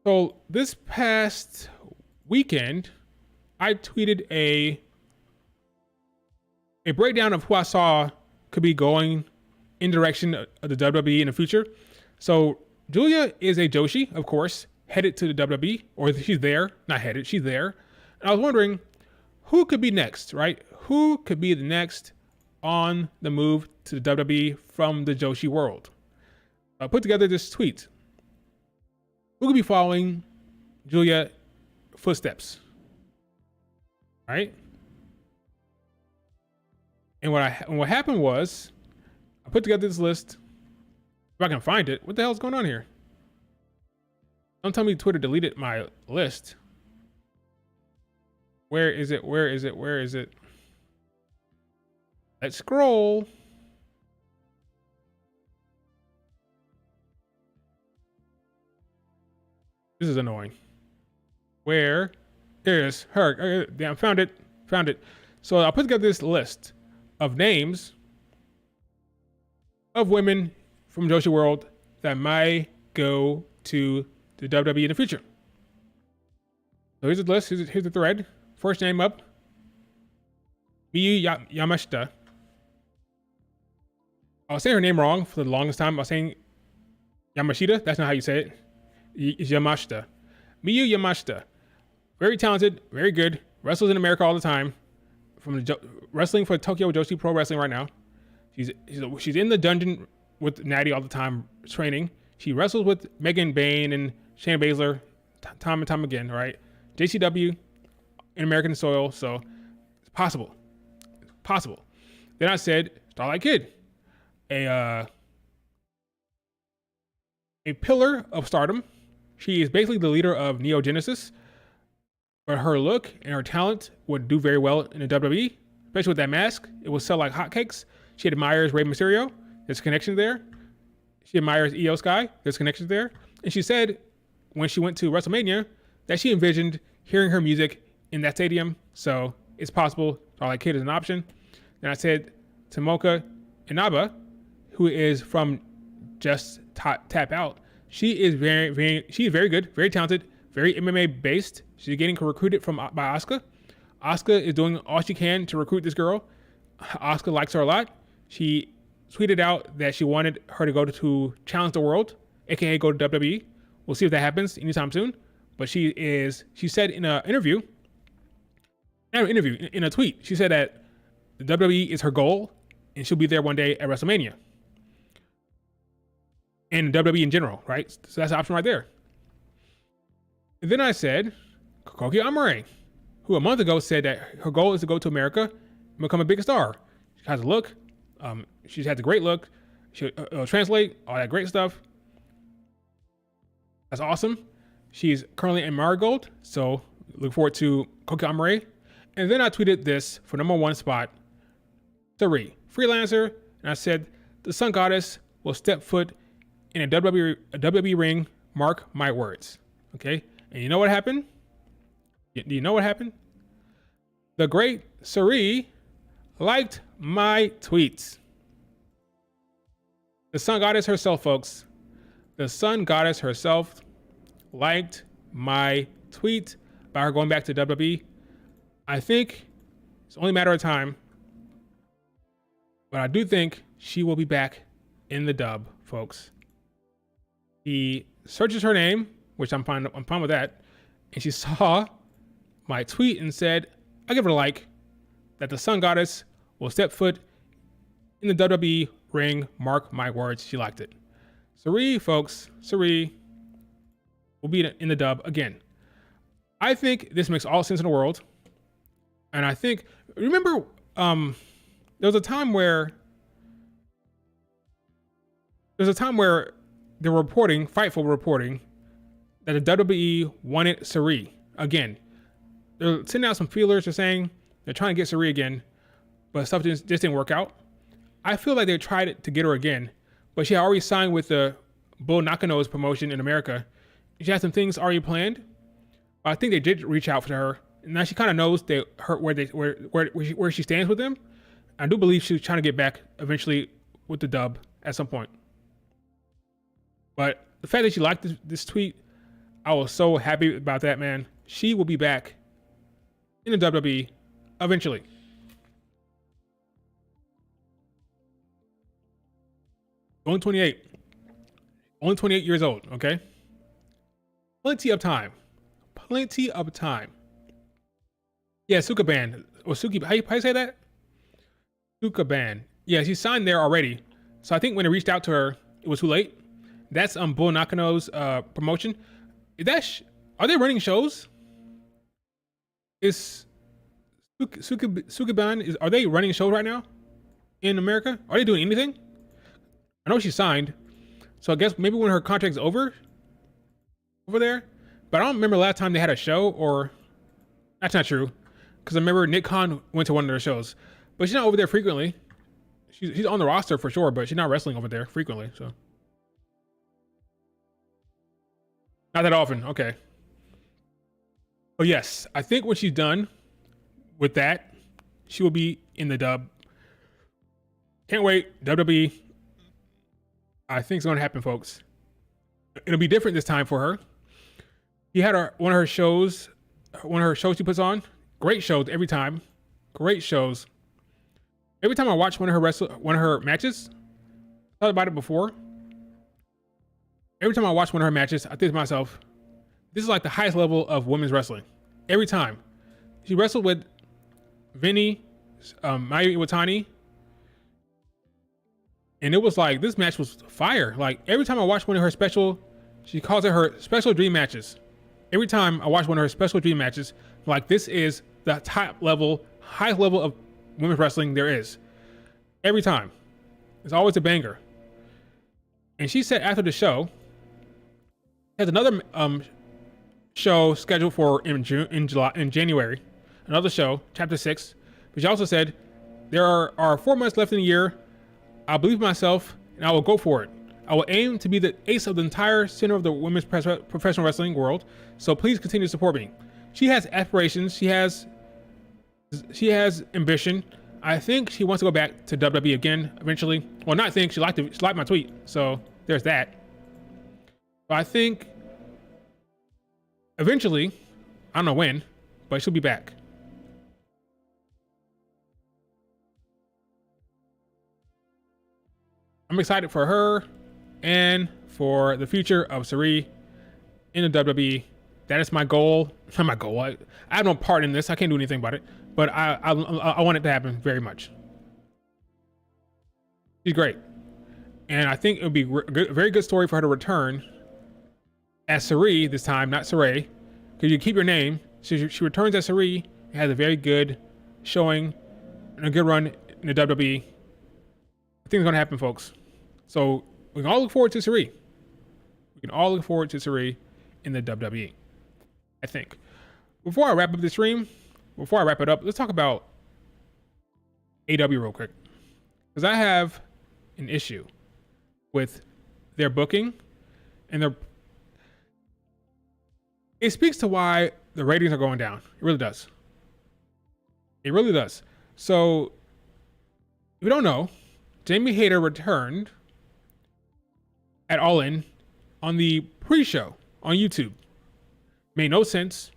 So this past weekend, I tweeted a breakdown of who I saw could be going in direction of the WWE in the future. So Giulia is a Joshi, of course, headed to the WWE, or she's there, not headed, she's there. And I was wondering who could be next, right? Who could be the next on the move to the WWE from the Joshi world? I put together this tweet. Who could be following Giulia footsteps, right? And what happened was, I put together this list. If I can find it, what the hell's going on here? Don't tell me Twitter deleted my list. Where is it? Where is it? Where is it? Let's scroll. This is annoying. Where is her? Damn, found it. Found it. So I'll put together this list of names of women from Joshi World that might go to the WWE in the future. So here's the list. Here's the thread. First name up, Miyu Yamashita. I was saying her name wrong for the longest time. I was saying Yamashita. That's not how you say it. It's Yamashita. Miyu Yamashita. Very talented, very good. Wrestles in America all the time. Wrestling for Tokyo Joshi Pro Wrestling right now. She's in the dungeon with Natty all the time, training. She wrestles with Megan Bayne and Shayna Baszler time and time again, right? JCW in American soil, so it's possible. It's possible. Then I said Starlight Kid, a pillar of stardom. She is basically the leader of Neo Genesis, but her look and her talent would do very well in the WWE, especially with that mask. It will sell like hotcakes. She admires Rey Mysterio. There's a connection there. She admires Io Sky. There's connections there. And she said when she went to WrestleMania that she envisioned hearing her music in that stadium. So it's possible Starlight Kid is an option. Then I said Tomoka Inaba, who is from Just Tap Out. She is very good, very talented, very MMA based. She's getting recruited by Asuka. Asuka is doing all she can to recruit this girl. Asuka likes her a lot. She tweeted out that she wanted her to go to Challenge the World, aka go to WWE. We'll see if that happens anytime soon. But she said in a tweet, she said that the WWE is her goal and she'll be there one day at WrestleMania. And WWE in general, right? So that's the option right there. And then I said Koki Amare, who a month ago said that her goal is to go to America and become a big star. She has a look. She's had a great look. She'll translate, all that great stuff. That's awesome. She's currently in Marigold, so look forward to Koki Amare. And then I tweeted this for #1 spot, Sari, freelancer, and I said the Sun Goddess will step foot in a WWE ring, mark my words. Okay? And you know what happened? Do you know what happened? The great Sari liked my tweets. The Sun Goddess herself, folks. The Sun Goddess herself liked my tweet about her going back to WWE. I think it's only a matter of time. But I do think she will be back in the dub, folks. He searches her name, which I'm fine with that. And she saw my tweet and said, I'll give her a like, that the Sun Goddess will step foot in the WWE ring, mark my words. She liked it. Sari, folks, Sari will be in the dub again. I think this makes all sense in the world. And I think, remember, there was a time where they were reporting, Fightful reporting, that the WWE wanted Sari again. They're sending out some feelers. They're saying they're trying to get Sari again, but stuff just didn't work out. I feel like they tried to get her again, but she had already signed with the Bull Nakano's promotion in America. She had some things already planned. But I think they did reach out to her. And now she kind of knows where she stands with them. I do believe she's trying to get back eventually with the dub at some point. But the fact that she liked this tweet, I was so happy about that, man. She will be back in the WWE eventually. Only 28. Only 28 years old, okay? Plenty of time. Plenty of time. Yeah, Sukaban. Or Suki, how you say that? Sukaban. Yeah, she signed there already. So I think when they reached out to her, it was too late. That's Bull Nakano's promotion. Are they running shows? Is Sukiban are they running shows right now in America? Are they doing anything? I know she signed, so I guess maybe when her contract's over there. But I don't remember last time they had a show, or that's not true, because I remember Nick Khan went to one of their shows, but she's not over there frequently. She's on the roster for sure, but she's not wrestling over there frequently, so not that often. Okay. But yes, I think when she's done with that, she will be in the dub. Can't wait. WWE. I think it's going to happen, folks. It'll be different this time for her. She had one of her shows she puts on. Great shows every time. Great shows. Every time I watch one of her matches, I thought about it before. Every time I watch one of her matches, I think to myself, this is like the highest level of women's wrestling. Every time. She wrestled with Vinny, Mayu Iwatani, and it was like, this match was fire. Like, every time I watch one of her she calls it her special dream matches. Every time I watch one of her special dream matches, like, this is the top level, highest level of women's wrestling there is. Every time. It's always a banger. And she said after the show, has another show scheduled for in January, another show, chapter 6. But she also said, there are 4 months left in the year. I believe in myself and I will go for it. I will aim to be the ace of the entire center of the women's professional wrestling world. So please continue to support me. She has aspirations. She has ambition. I think she wants to go back to WWE again eventually. Well, not think, she liked my tweet. So there's that. But I think eventually, I don't know when, but she'll be back. I'm excited for her and for the future of Sari in the WWE. That is my goal. Not my goal. I have no part in this. I can't do anything about it. But I want it to happen very much. She's great. And I think it would be a very good story for her to return as Sari this time, not Saray. Because you keep your name. So she returns as Sari and has a very good showing and a good run in the WWE. I think it's going to happen, folks. So we can all look forward to Sari. We can all look forward to Sari in the WWE, I think. Before I wrap up the stream, before I wrap it up, let's talk about AW real quick. Because I have an issue with their booking and it speaks to why the ratings are going down. It really does. It really does. So, if you don't know, Jamie Hayter returned at All In on the pre-show on YouTube. Made no sense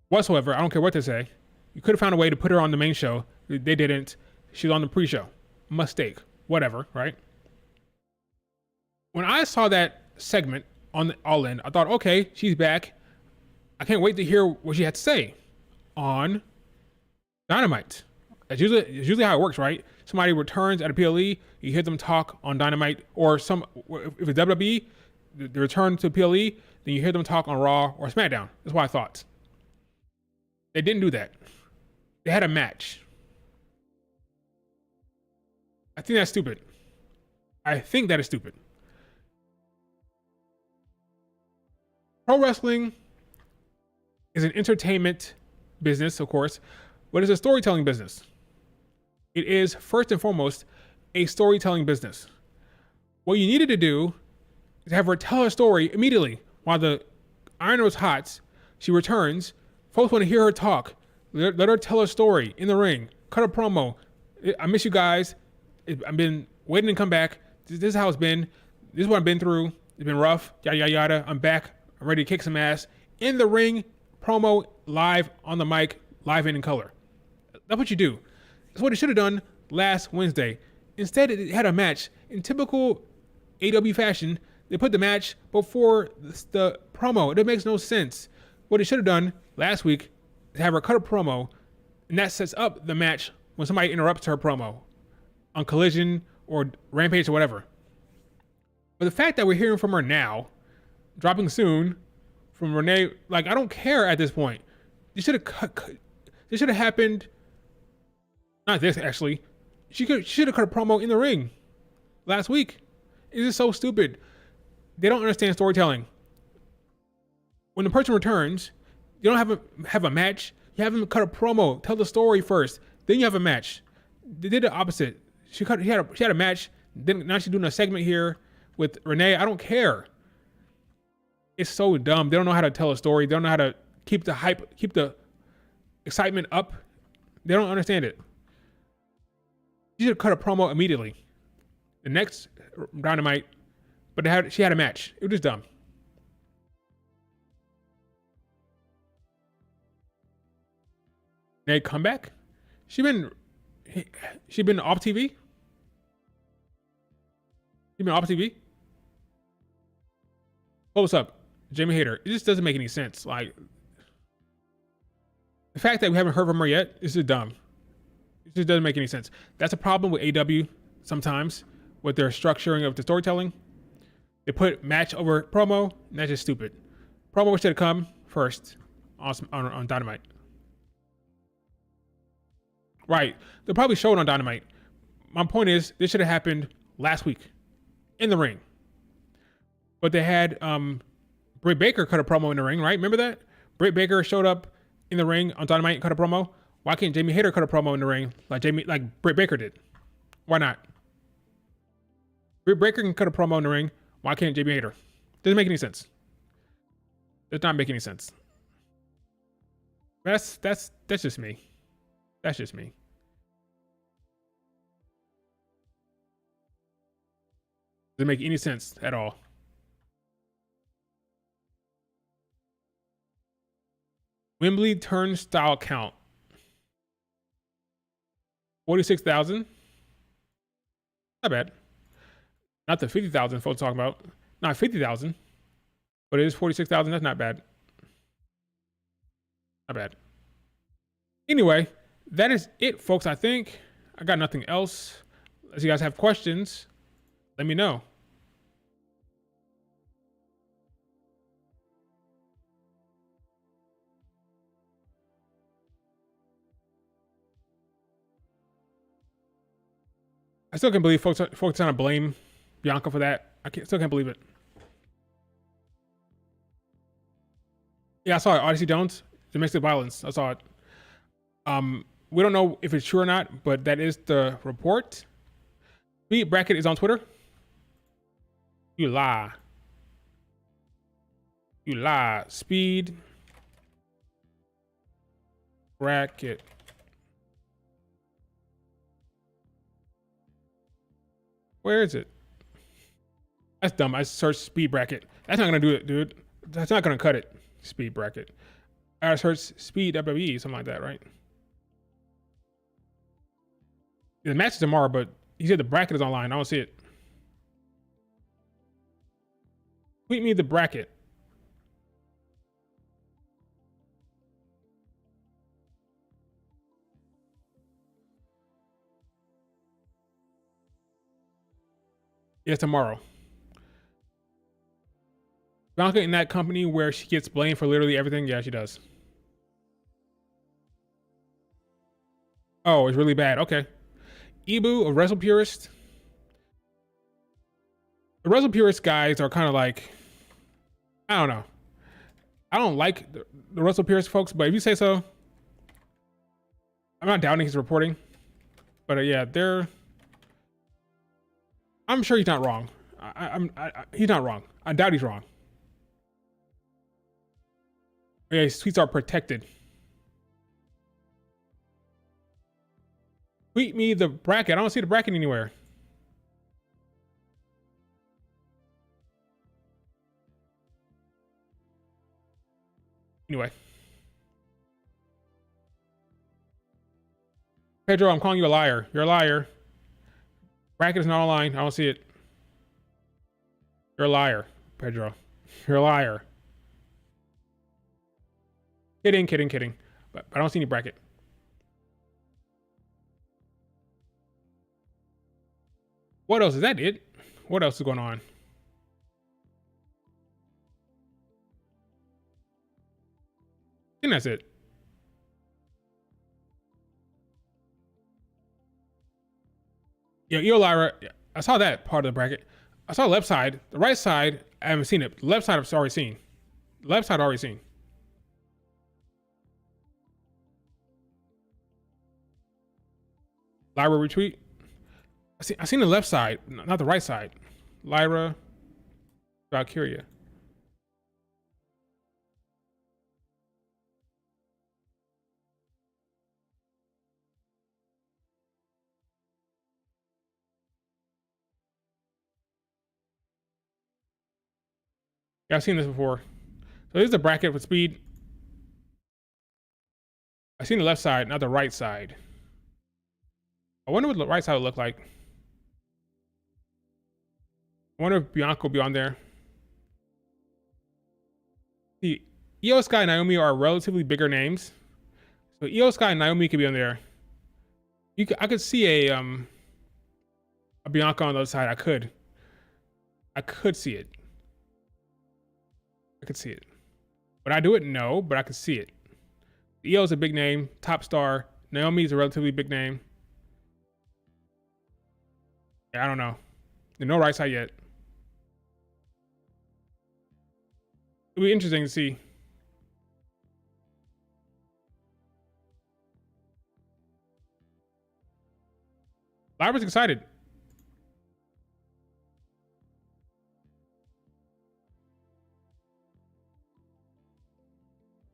whatsoever. I don't care what they say. You could have found a way to put her on the main show. They didn't. She's on the pre-show. Mistake. Whatever, right? When I saw that segment on the All In, I thought, okay, she's back. I can't wait to hear what she had to say on Dynamite. That's usually how it works, right? Somebody returns at a PLE, you hear them talk on Dynamite, or if it's WWE, the return to PLE, then you hear them talk on Raw or SmackDown. That's what I thought. They didn't do that. They had a match. I think that's stupid. I think that is stupid. Pro wrestling is an entertainment business, of course, but it's a storytelling business. It is, first and foremost, a storytelling business. What you needed to do is have her tell her story immediately. While the iron was hot, she returns. Folks want to hear her talk. Let her tell her story in the ring. Cut a promo. I miss you guys. I've been waiting to come back. This is how it's been. This is what I've been through. It's been rough. Yada, yada, yada. I'm back. I'm ready to kick some ass. In the ring, promo, live on the mic, live and in color. That's what you do. That's what it should have done last Wednesday. Instead, it had a match. In typical AW fashion, they put the match before the promo. It makes no sense. What it should have done last week is have her cut a promo, and that sets up the match when somebody interrupts her promo on Collision or Rampage or whatever. But the fact that we're hearing from her now, dropping soon from Renee. Like, I don't care at this point. This should have cut. This should have happened. Not this actually. She should have cut a promo in the ring last week. It is so stupid. They don't understand storytelling. When the person returns, you don't have a match. You have them cut a promo. Tell the story first. Then you have a match. They did the opposite. She had a match. Then now she's doing a segment here with Renee. I don't care. It's so dumb. They don't know how to tell a story. They don't know how to keep the hype, keep the excitement up. They don't understand it. She should have cut a promo immediately. The next Dynamite, but she had a match. It was just dumb. Renee comeback? She been off TV? She been off TV? What's up? Jamie Hayter. It just doesn't make any sense. Like, the fact that we haven't heard from her yet is just dumb. It just doesn't make any sense. That's a problem with AEW sometimes with their structuring of the storytelling. They put match over promo, and that's just stupid. Promo should have come first on Dynamite. Right. They'll probably show it on Dynamite. My point is, this should have happened last week in the ring. But they had Britt Baker cut a promo in the ring, right? Remember that? Britt Baker showed up in the ring on Dynamite and cut a promo. Why can't Jamie Hayter cut a promo in the ring like Britt Baker did? Why not? Britt Baker can cut a promo in the ring. Why can't Jamie Hayter? Doesn't make any sense. Does not make any sense. That's just me. That's just me. Doesn't make any sense at all. Wembley turnstile count. 46,000. Not bad. Not the 50,000 folks talking about. Not 50,000. But it is 46,000. That's not bad. Not bad. Anyway, that is it, folks. I think I got nothing else. If you guys have questions, let me know. I still can't believe folks trying to blame Bianca for that. Still can't believe it. Yeah, I saw it. Odyssey Jones, domestic violence. I saw it. We don't know if it's true or not, but that is the report. Speed Bracket is on Twitter. You lie. You lie. Speed Bracket. Where is it? That's dumb. I searched Speed Bracket. That's not gonna do it, dude. That's not gonna cut it. Speed Bracket. I searched Speed WWE, something like that, right? The match is tomorrow, but he said the bracket is online. I don't see it. Tweet me the bracket. Yes, tomorrow. Bianca in that company where she gets blamed for literally everything? Yeah, she does. Oh, it's really bad. Okay. Ibu, a Wrestle Purist. The Wrestle Purist guys are kind of like, I don't know. I don't like the Wrestle Purist folks, but if you say so, I'm not doubting his reporting. But yeah, I'm sure he's not wrong. He's not wrong. I doubt he's wrong. Yeah, his tweets are protected. Tweet me the bracket. I don't see the bracket anywhere. Anyway. Pedro, I'm calling you a liar. You're a liar. Bracket is not online. I don't see it. You're a liar, Pedro. You're a liar. Kidding. But I don't see any bracket. What else? Is that it? What else is going on? think that's it. Yeah, Io Lyra. I saw that part of the bracket. I saw the left side. The right side, I haven't seen it. The left side, I've already seen. The left side, already seen. Lyra retweet. I seen the left side, not the right side. Lyra, Valkyria. Yeah, I've seen this before. So this is the bracket with speed. I've seen the left side, not the right side. I wonder what the right side would look like. I wonder if Bianca will be on there. See, Io Sky and Naomi are relatively bigger names. So Io Sky and Naomi could be on there. I could see a Bianca on the other side. I could see it. I could see it. Would I do it? No, but I could see it. Io's a big name, top star. Naomi's a relatively big name. Yeah, I don't know. There's no right side yet. It'll be interesting to see. Lyra's excited.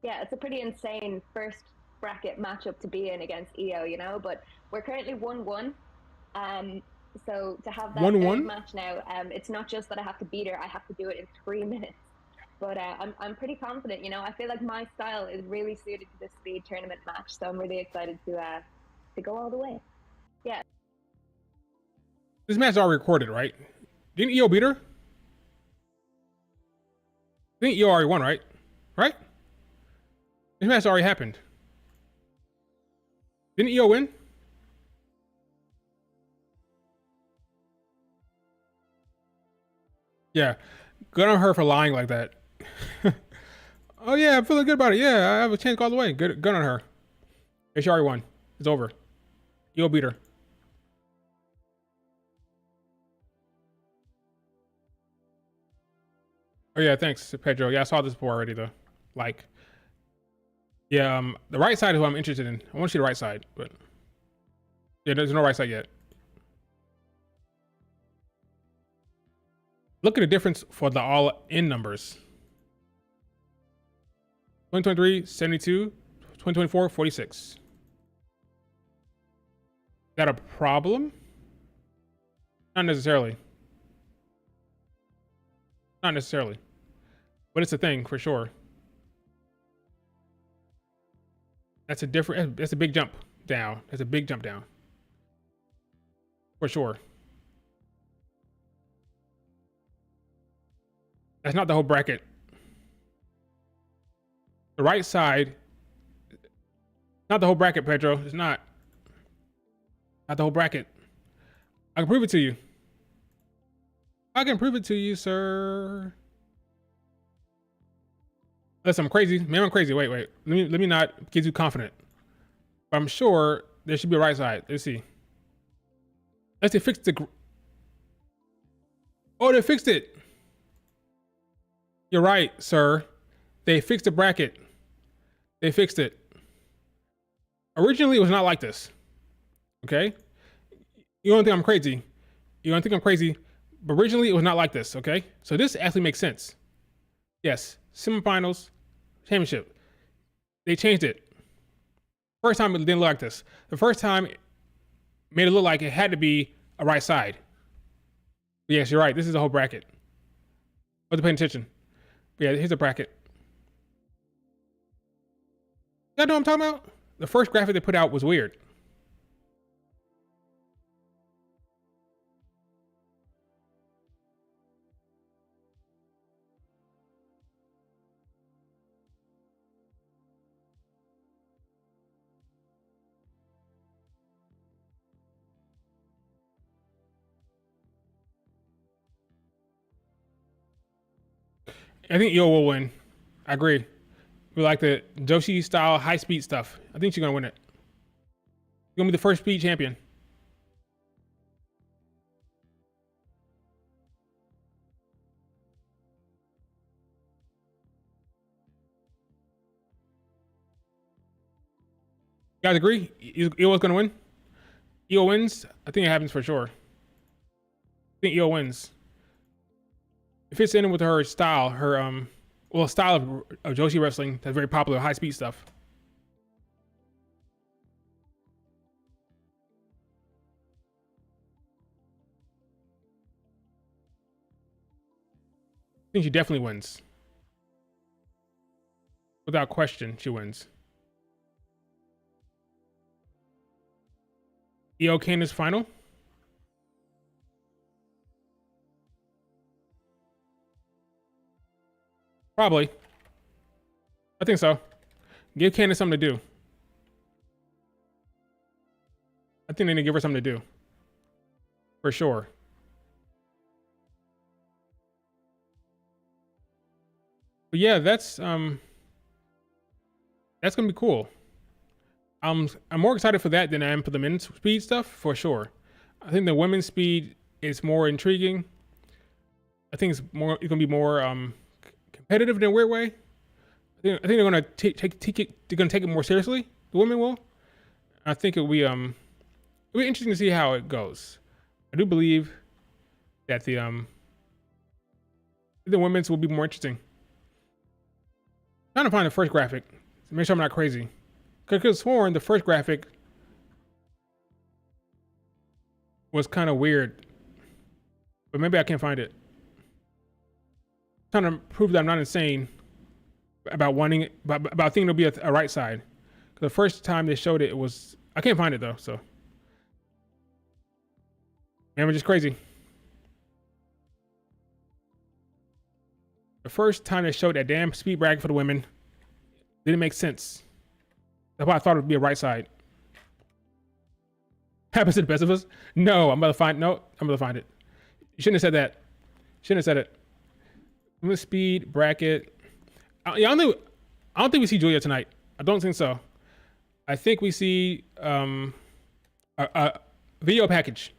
Yeah, it's a pretty insane first bracket matchup to be in against Io, you know, but we're currently 1-1. So to have that 1-1 match now, it's not just that I have to beat her, I have to do it in 3 minutes. But I'm pretty confident, you know. I feel like my style is really suited to this speed tournament match, so I'm really excited to go all the way. Yeah. This match is already recorded, right? Didn't Io beat her? I think Io already won, right? Right? This match already happened. Didn't Io win? Yeah. Good on her for lying like that. Oh yeah, I'm feeling good about it. Yeah, I have a chance to go all the way. Good on her. She already won. It's over. Io beat her. Oh yeah, thanks, Pedro. Yeah, I saw this before already though. Like, yeah, the right side is what I'm interested in. I want to see the right side, but yeah, there's no right side yet. Look at the difference for the all-in numbers. 2023, 72. 2024, 46. Is that a problem? Not necessarily. Not necessarily. But it's a thing for sure. That's a big jump down. That's a big jump down. For sure. That's not the whole bracket. The right side, not the whole bracket, Pedro. It's not. Not the whole bracket. I can prove it to you. I can prove it to you, sir. Listen, I'm crazy. Maybe I'm crazy. Wait. Let me not get too confident. But I'm sure there should be a right side. Let's see. Let's see. Fix the. Oh, they fixed it. You're right, sir. They fixed the bracket. They fixed it. Originally, it was not like this. Okay? You don't think I'm crazy. You don't think I'm crazy. But originally, it was not like this. Okay? So this actually makes sense. Yes. Semifinals, championship. They changed it. First time, it didn't look like this. The first time, it made it look like it had to be a right side. But yes, you're right. This is the whole bracket. Wasn't paying attention. But yeah, here's the bracket. Y'all know what I'm talking about? The first graphic they put out was weird. I think Io will win. I agree. We like the Joshi style high speed stuff. I think she's gonna win it. She's gonna be the first speed champion. You guys agree? Io's gonna win? Io wins? I think it happens for sure. I think Io wins. It fits in with her style, style of Joshi wrestling that's very popular, high speed stuff. I think she definitely wins. Without question, she wins. Io Candice final? Probably. I think so. Give Candice something to do. I think they need to give her something to do. For sure. But yeah, that's gonna be cool. I'm more excited for that than I am for the men's speed stuff, for sure. I think the women's speed is more intriguing. I think it's gonna be more competitive in a weird way. I think they're gonna take it more seriously. The women will. I think it'll be interesting to see how it goes. I do believe that the women's will be more interesting. I'm trying to find the first graphic to make sure I'm not crazy. Because sworn the first graphic was kind of weird, but maybe I can't find it. I'm trying to prove that I'm not insane about thinking it'll be a right side. The first time they showed it, I can't find it though. So maybe I'm just crazy. The first time they showed that damn speed bracket for the women didn't make sense. That's why I thought it would be a right side. Happens to the best of us? No, I'm about to find it. You shouldn't have said that. Shouldn't have said it. Women's speed bracket. I don't think we see Giulia tonight. I don't think so. I think we see a video package.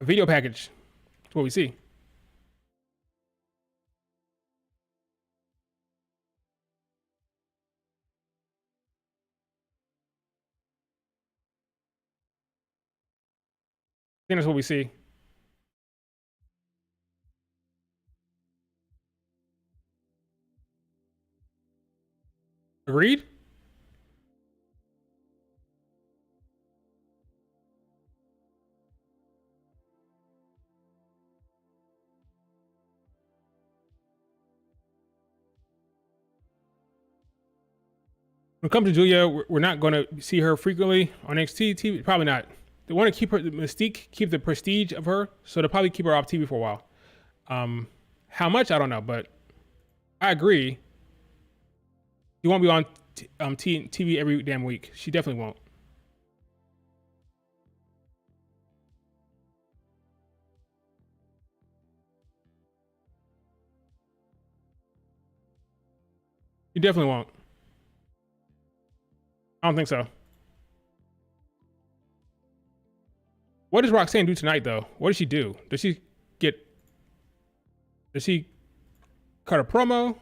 A video package. That's what we see. I think that's what we see. Agreed? When it comes to Giulia, we're not going to see her frequently on NXT TV. Probably not. They want to keep her the mystique, keep the prestige of her, so they'll probably keep her off TV for a while. How much, I don't know, but I agree. She won't be on TV every damn week. She definitely won't. She definitely won't. I don't think so. What does Roxanne do tonight, though? What does she do? Does she cut a promo?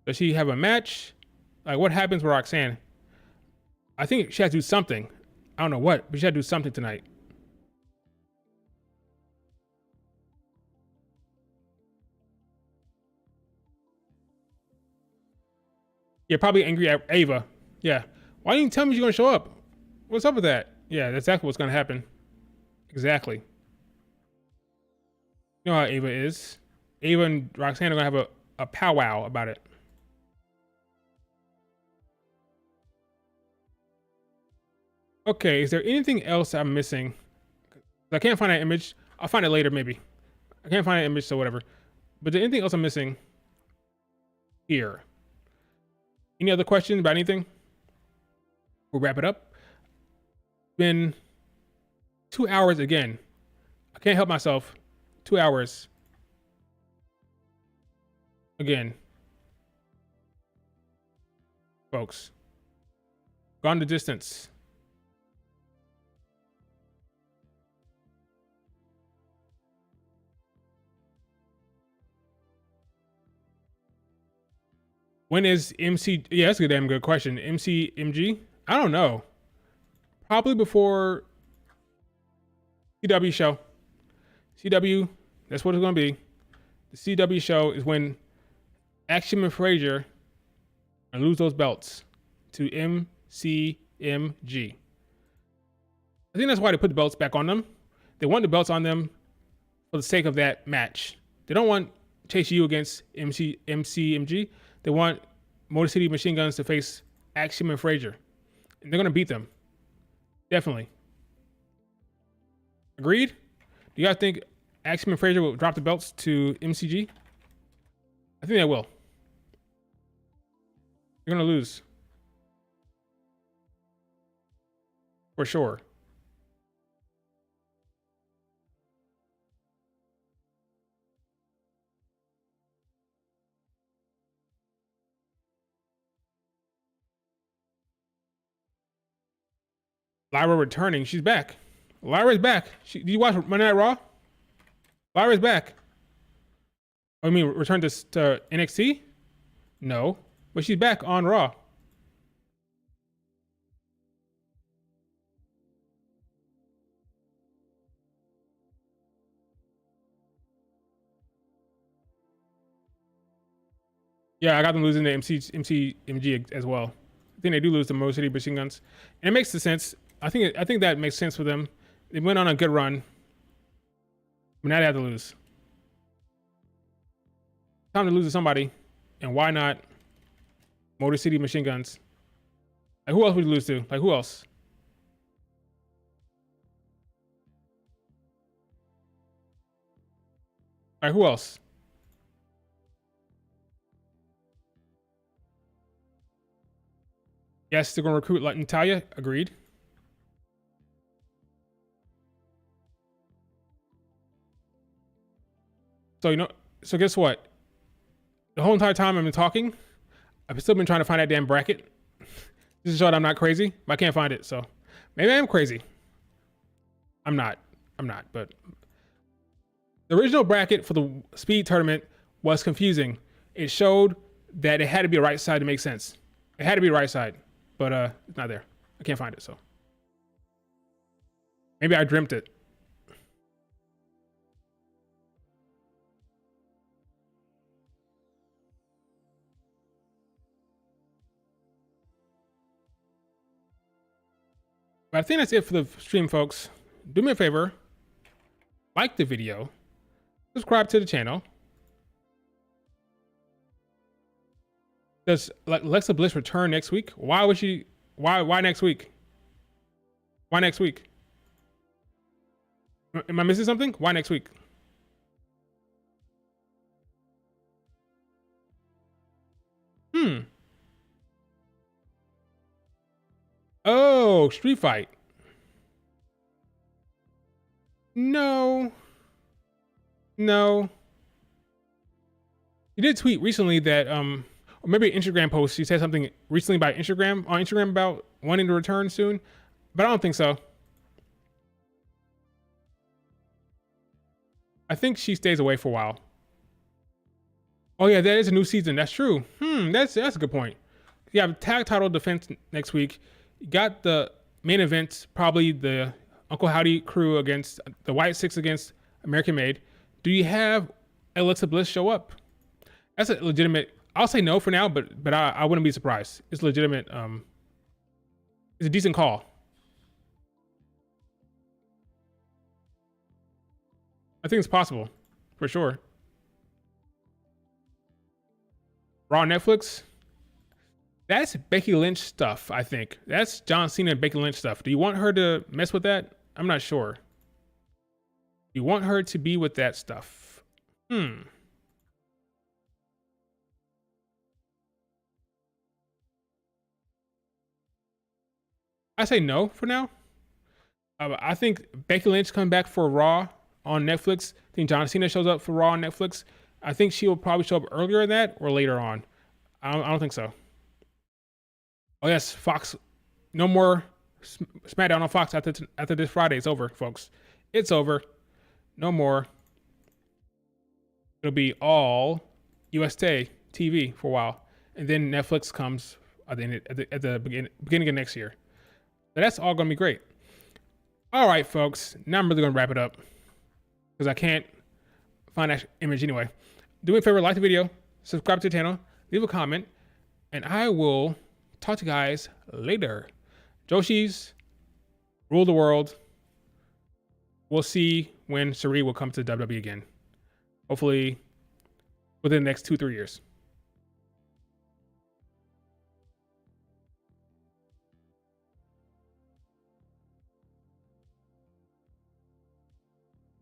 Does she have a match? Like, what happens with Roxanne? I think she has to do something. I don't know what, but she has to do something tonight. Yeah, probably angry at Ava. Yeah. Why didn't you tell me she's gonna show up? What's up with that? Yeah, that's exactly what's gonna happen. Exactly. You know how Ava is. Ava and Roxanne are gonna have a powwow about it. Okay, is there anything else I'm missing? I can't find that image. I'll find it later, maybe. I can't find that image, so whatever. But is there anything else I'm missing here? Any other questions about anything? We'll wrap it up. Been 2 hours again. I can't help myself. 2 hours. Again. folks. Gone the distance. When is MC? Yeah, that's a damn good question. MCMG? I don't know. Probably before CW show. CW, that's what it's gonna be. The CW show is when Action and Frazier and lose those belts to MCMG. I think that's why they put the belts back on them. They want the belts on them for the sake of that match. They don't want Chase U against MCMG. They want Motor City Machine Guns to face Axiom and Frazier. And they're going to beat them. Definitely. Agreed? Do you guys think Axiom and Frazier will drop the belts to MCG? I think they will. You're going to lose. For sure. Lyra returning. She's back. Lyra's back. Do you watch Monday Night Raw? Lyra's back. Oh, I mean, return to NXT? No. But she's back on Raw. Yeah, I got them losing to MCMG as well. I think they do lose to Motor City Machine Guns. And it makes sense. I think that makes sense for them. They went on a good run. But now they have to lose. Time to lose to somebody. And why not Motor City Machine Guns? Like, who else would you lose to? Like, who else? Like, who else? Yes, they're going to recruit like Natalia. Agreed. So guess what? The whole entire time I've been talking, I've still been trying to find that damn bracket. This is showing I'm not crazy, but I can't find it. So maybe I am crazy. I'm not, but the original bracket for the speed tournament was confusing. It showed that it had to be a right side to make sense. It had to be a right side, but it's not there. I can't find it, so maybe I dreamt it. But I think that's it for the stream, folks. Do me a favor, like the video, subscribe to the channel. Does Alexa Bliss return next week? Why would she? Why next week? Why next week? Am I missing something? Why next week? Oh, Street Fight. No. You did tweet recently that or maybe an Instagram post. She said something recently about Instagram about wanting to return soon, but I don't think so. I think she stays away for a while. Oh yeah, that is a new season. That's true. That's a good point. You have tag title defense next week. You got the main event, probably the Uncle Howdy crew against the White Six against American Made. Do you have Alexa Bliss show up? That's a legitimate. I'll say no for now, but I wouldn't be surprised. It's legitimate. It's a decent call. I think it's possible, for sure. Raw Netflix. That's Becky Lynch stuff, I think. That's John Cena and Becky Lynch stuff. Do you want her to mess with that? I'm not sure. You want her to be with that stuff? I say no for now. I think Becky Lynch comes back for Raw on Netflix. I think John Cena shows up for Raw on Netflix. I think she will probably show up earlier than that or later on. I don't think so. Oh yes, Fox. No more SmackDown on Fox after this Friday. It's over, folks. It's over. No more. It'll be all USA TV for a while, and then Netflix comes at the beginning of next year. So that's all gonna be great. All right, folks. Now I'm really gonna wrap it up because I can't find that image anyway. Do me a favor, like the video, subscribe to the channel, leave a comment, and I will talk to you guys later. Joshi's rule the world. We'll see when Sari will come to WWE again. Hopefully within the next 2-3 years.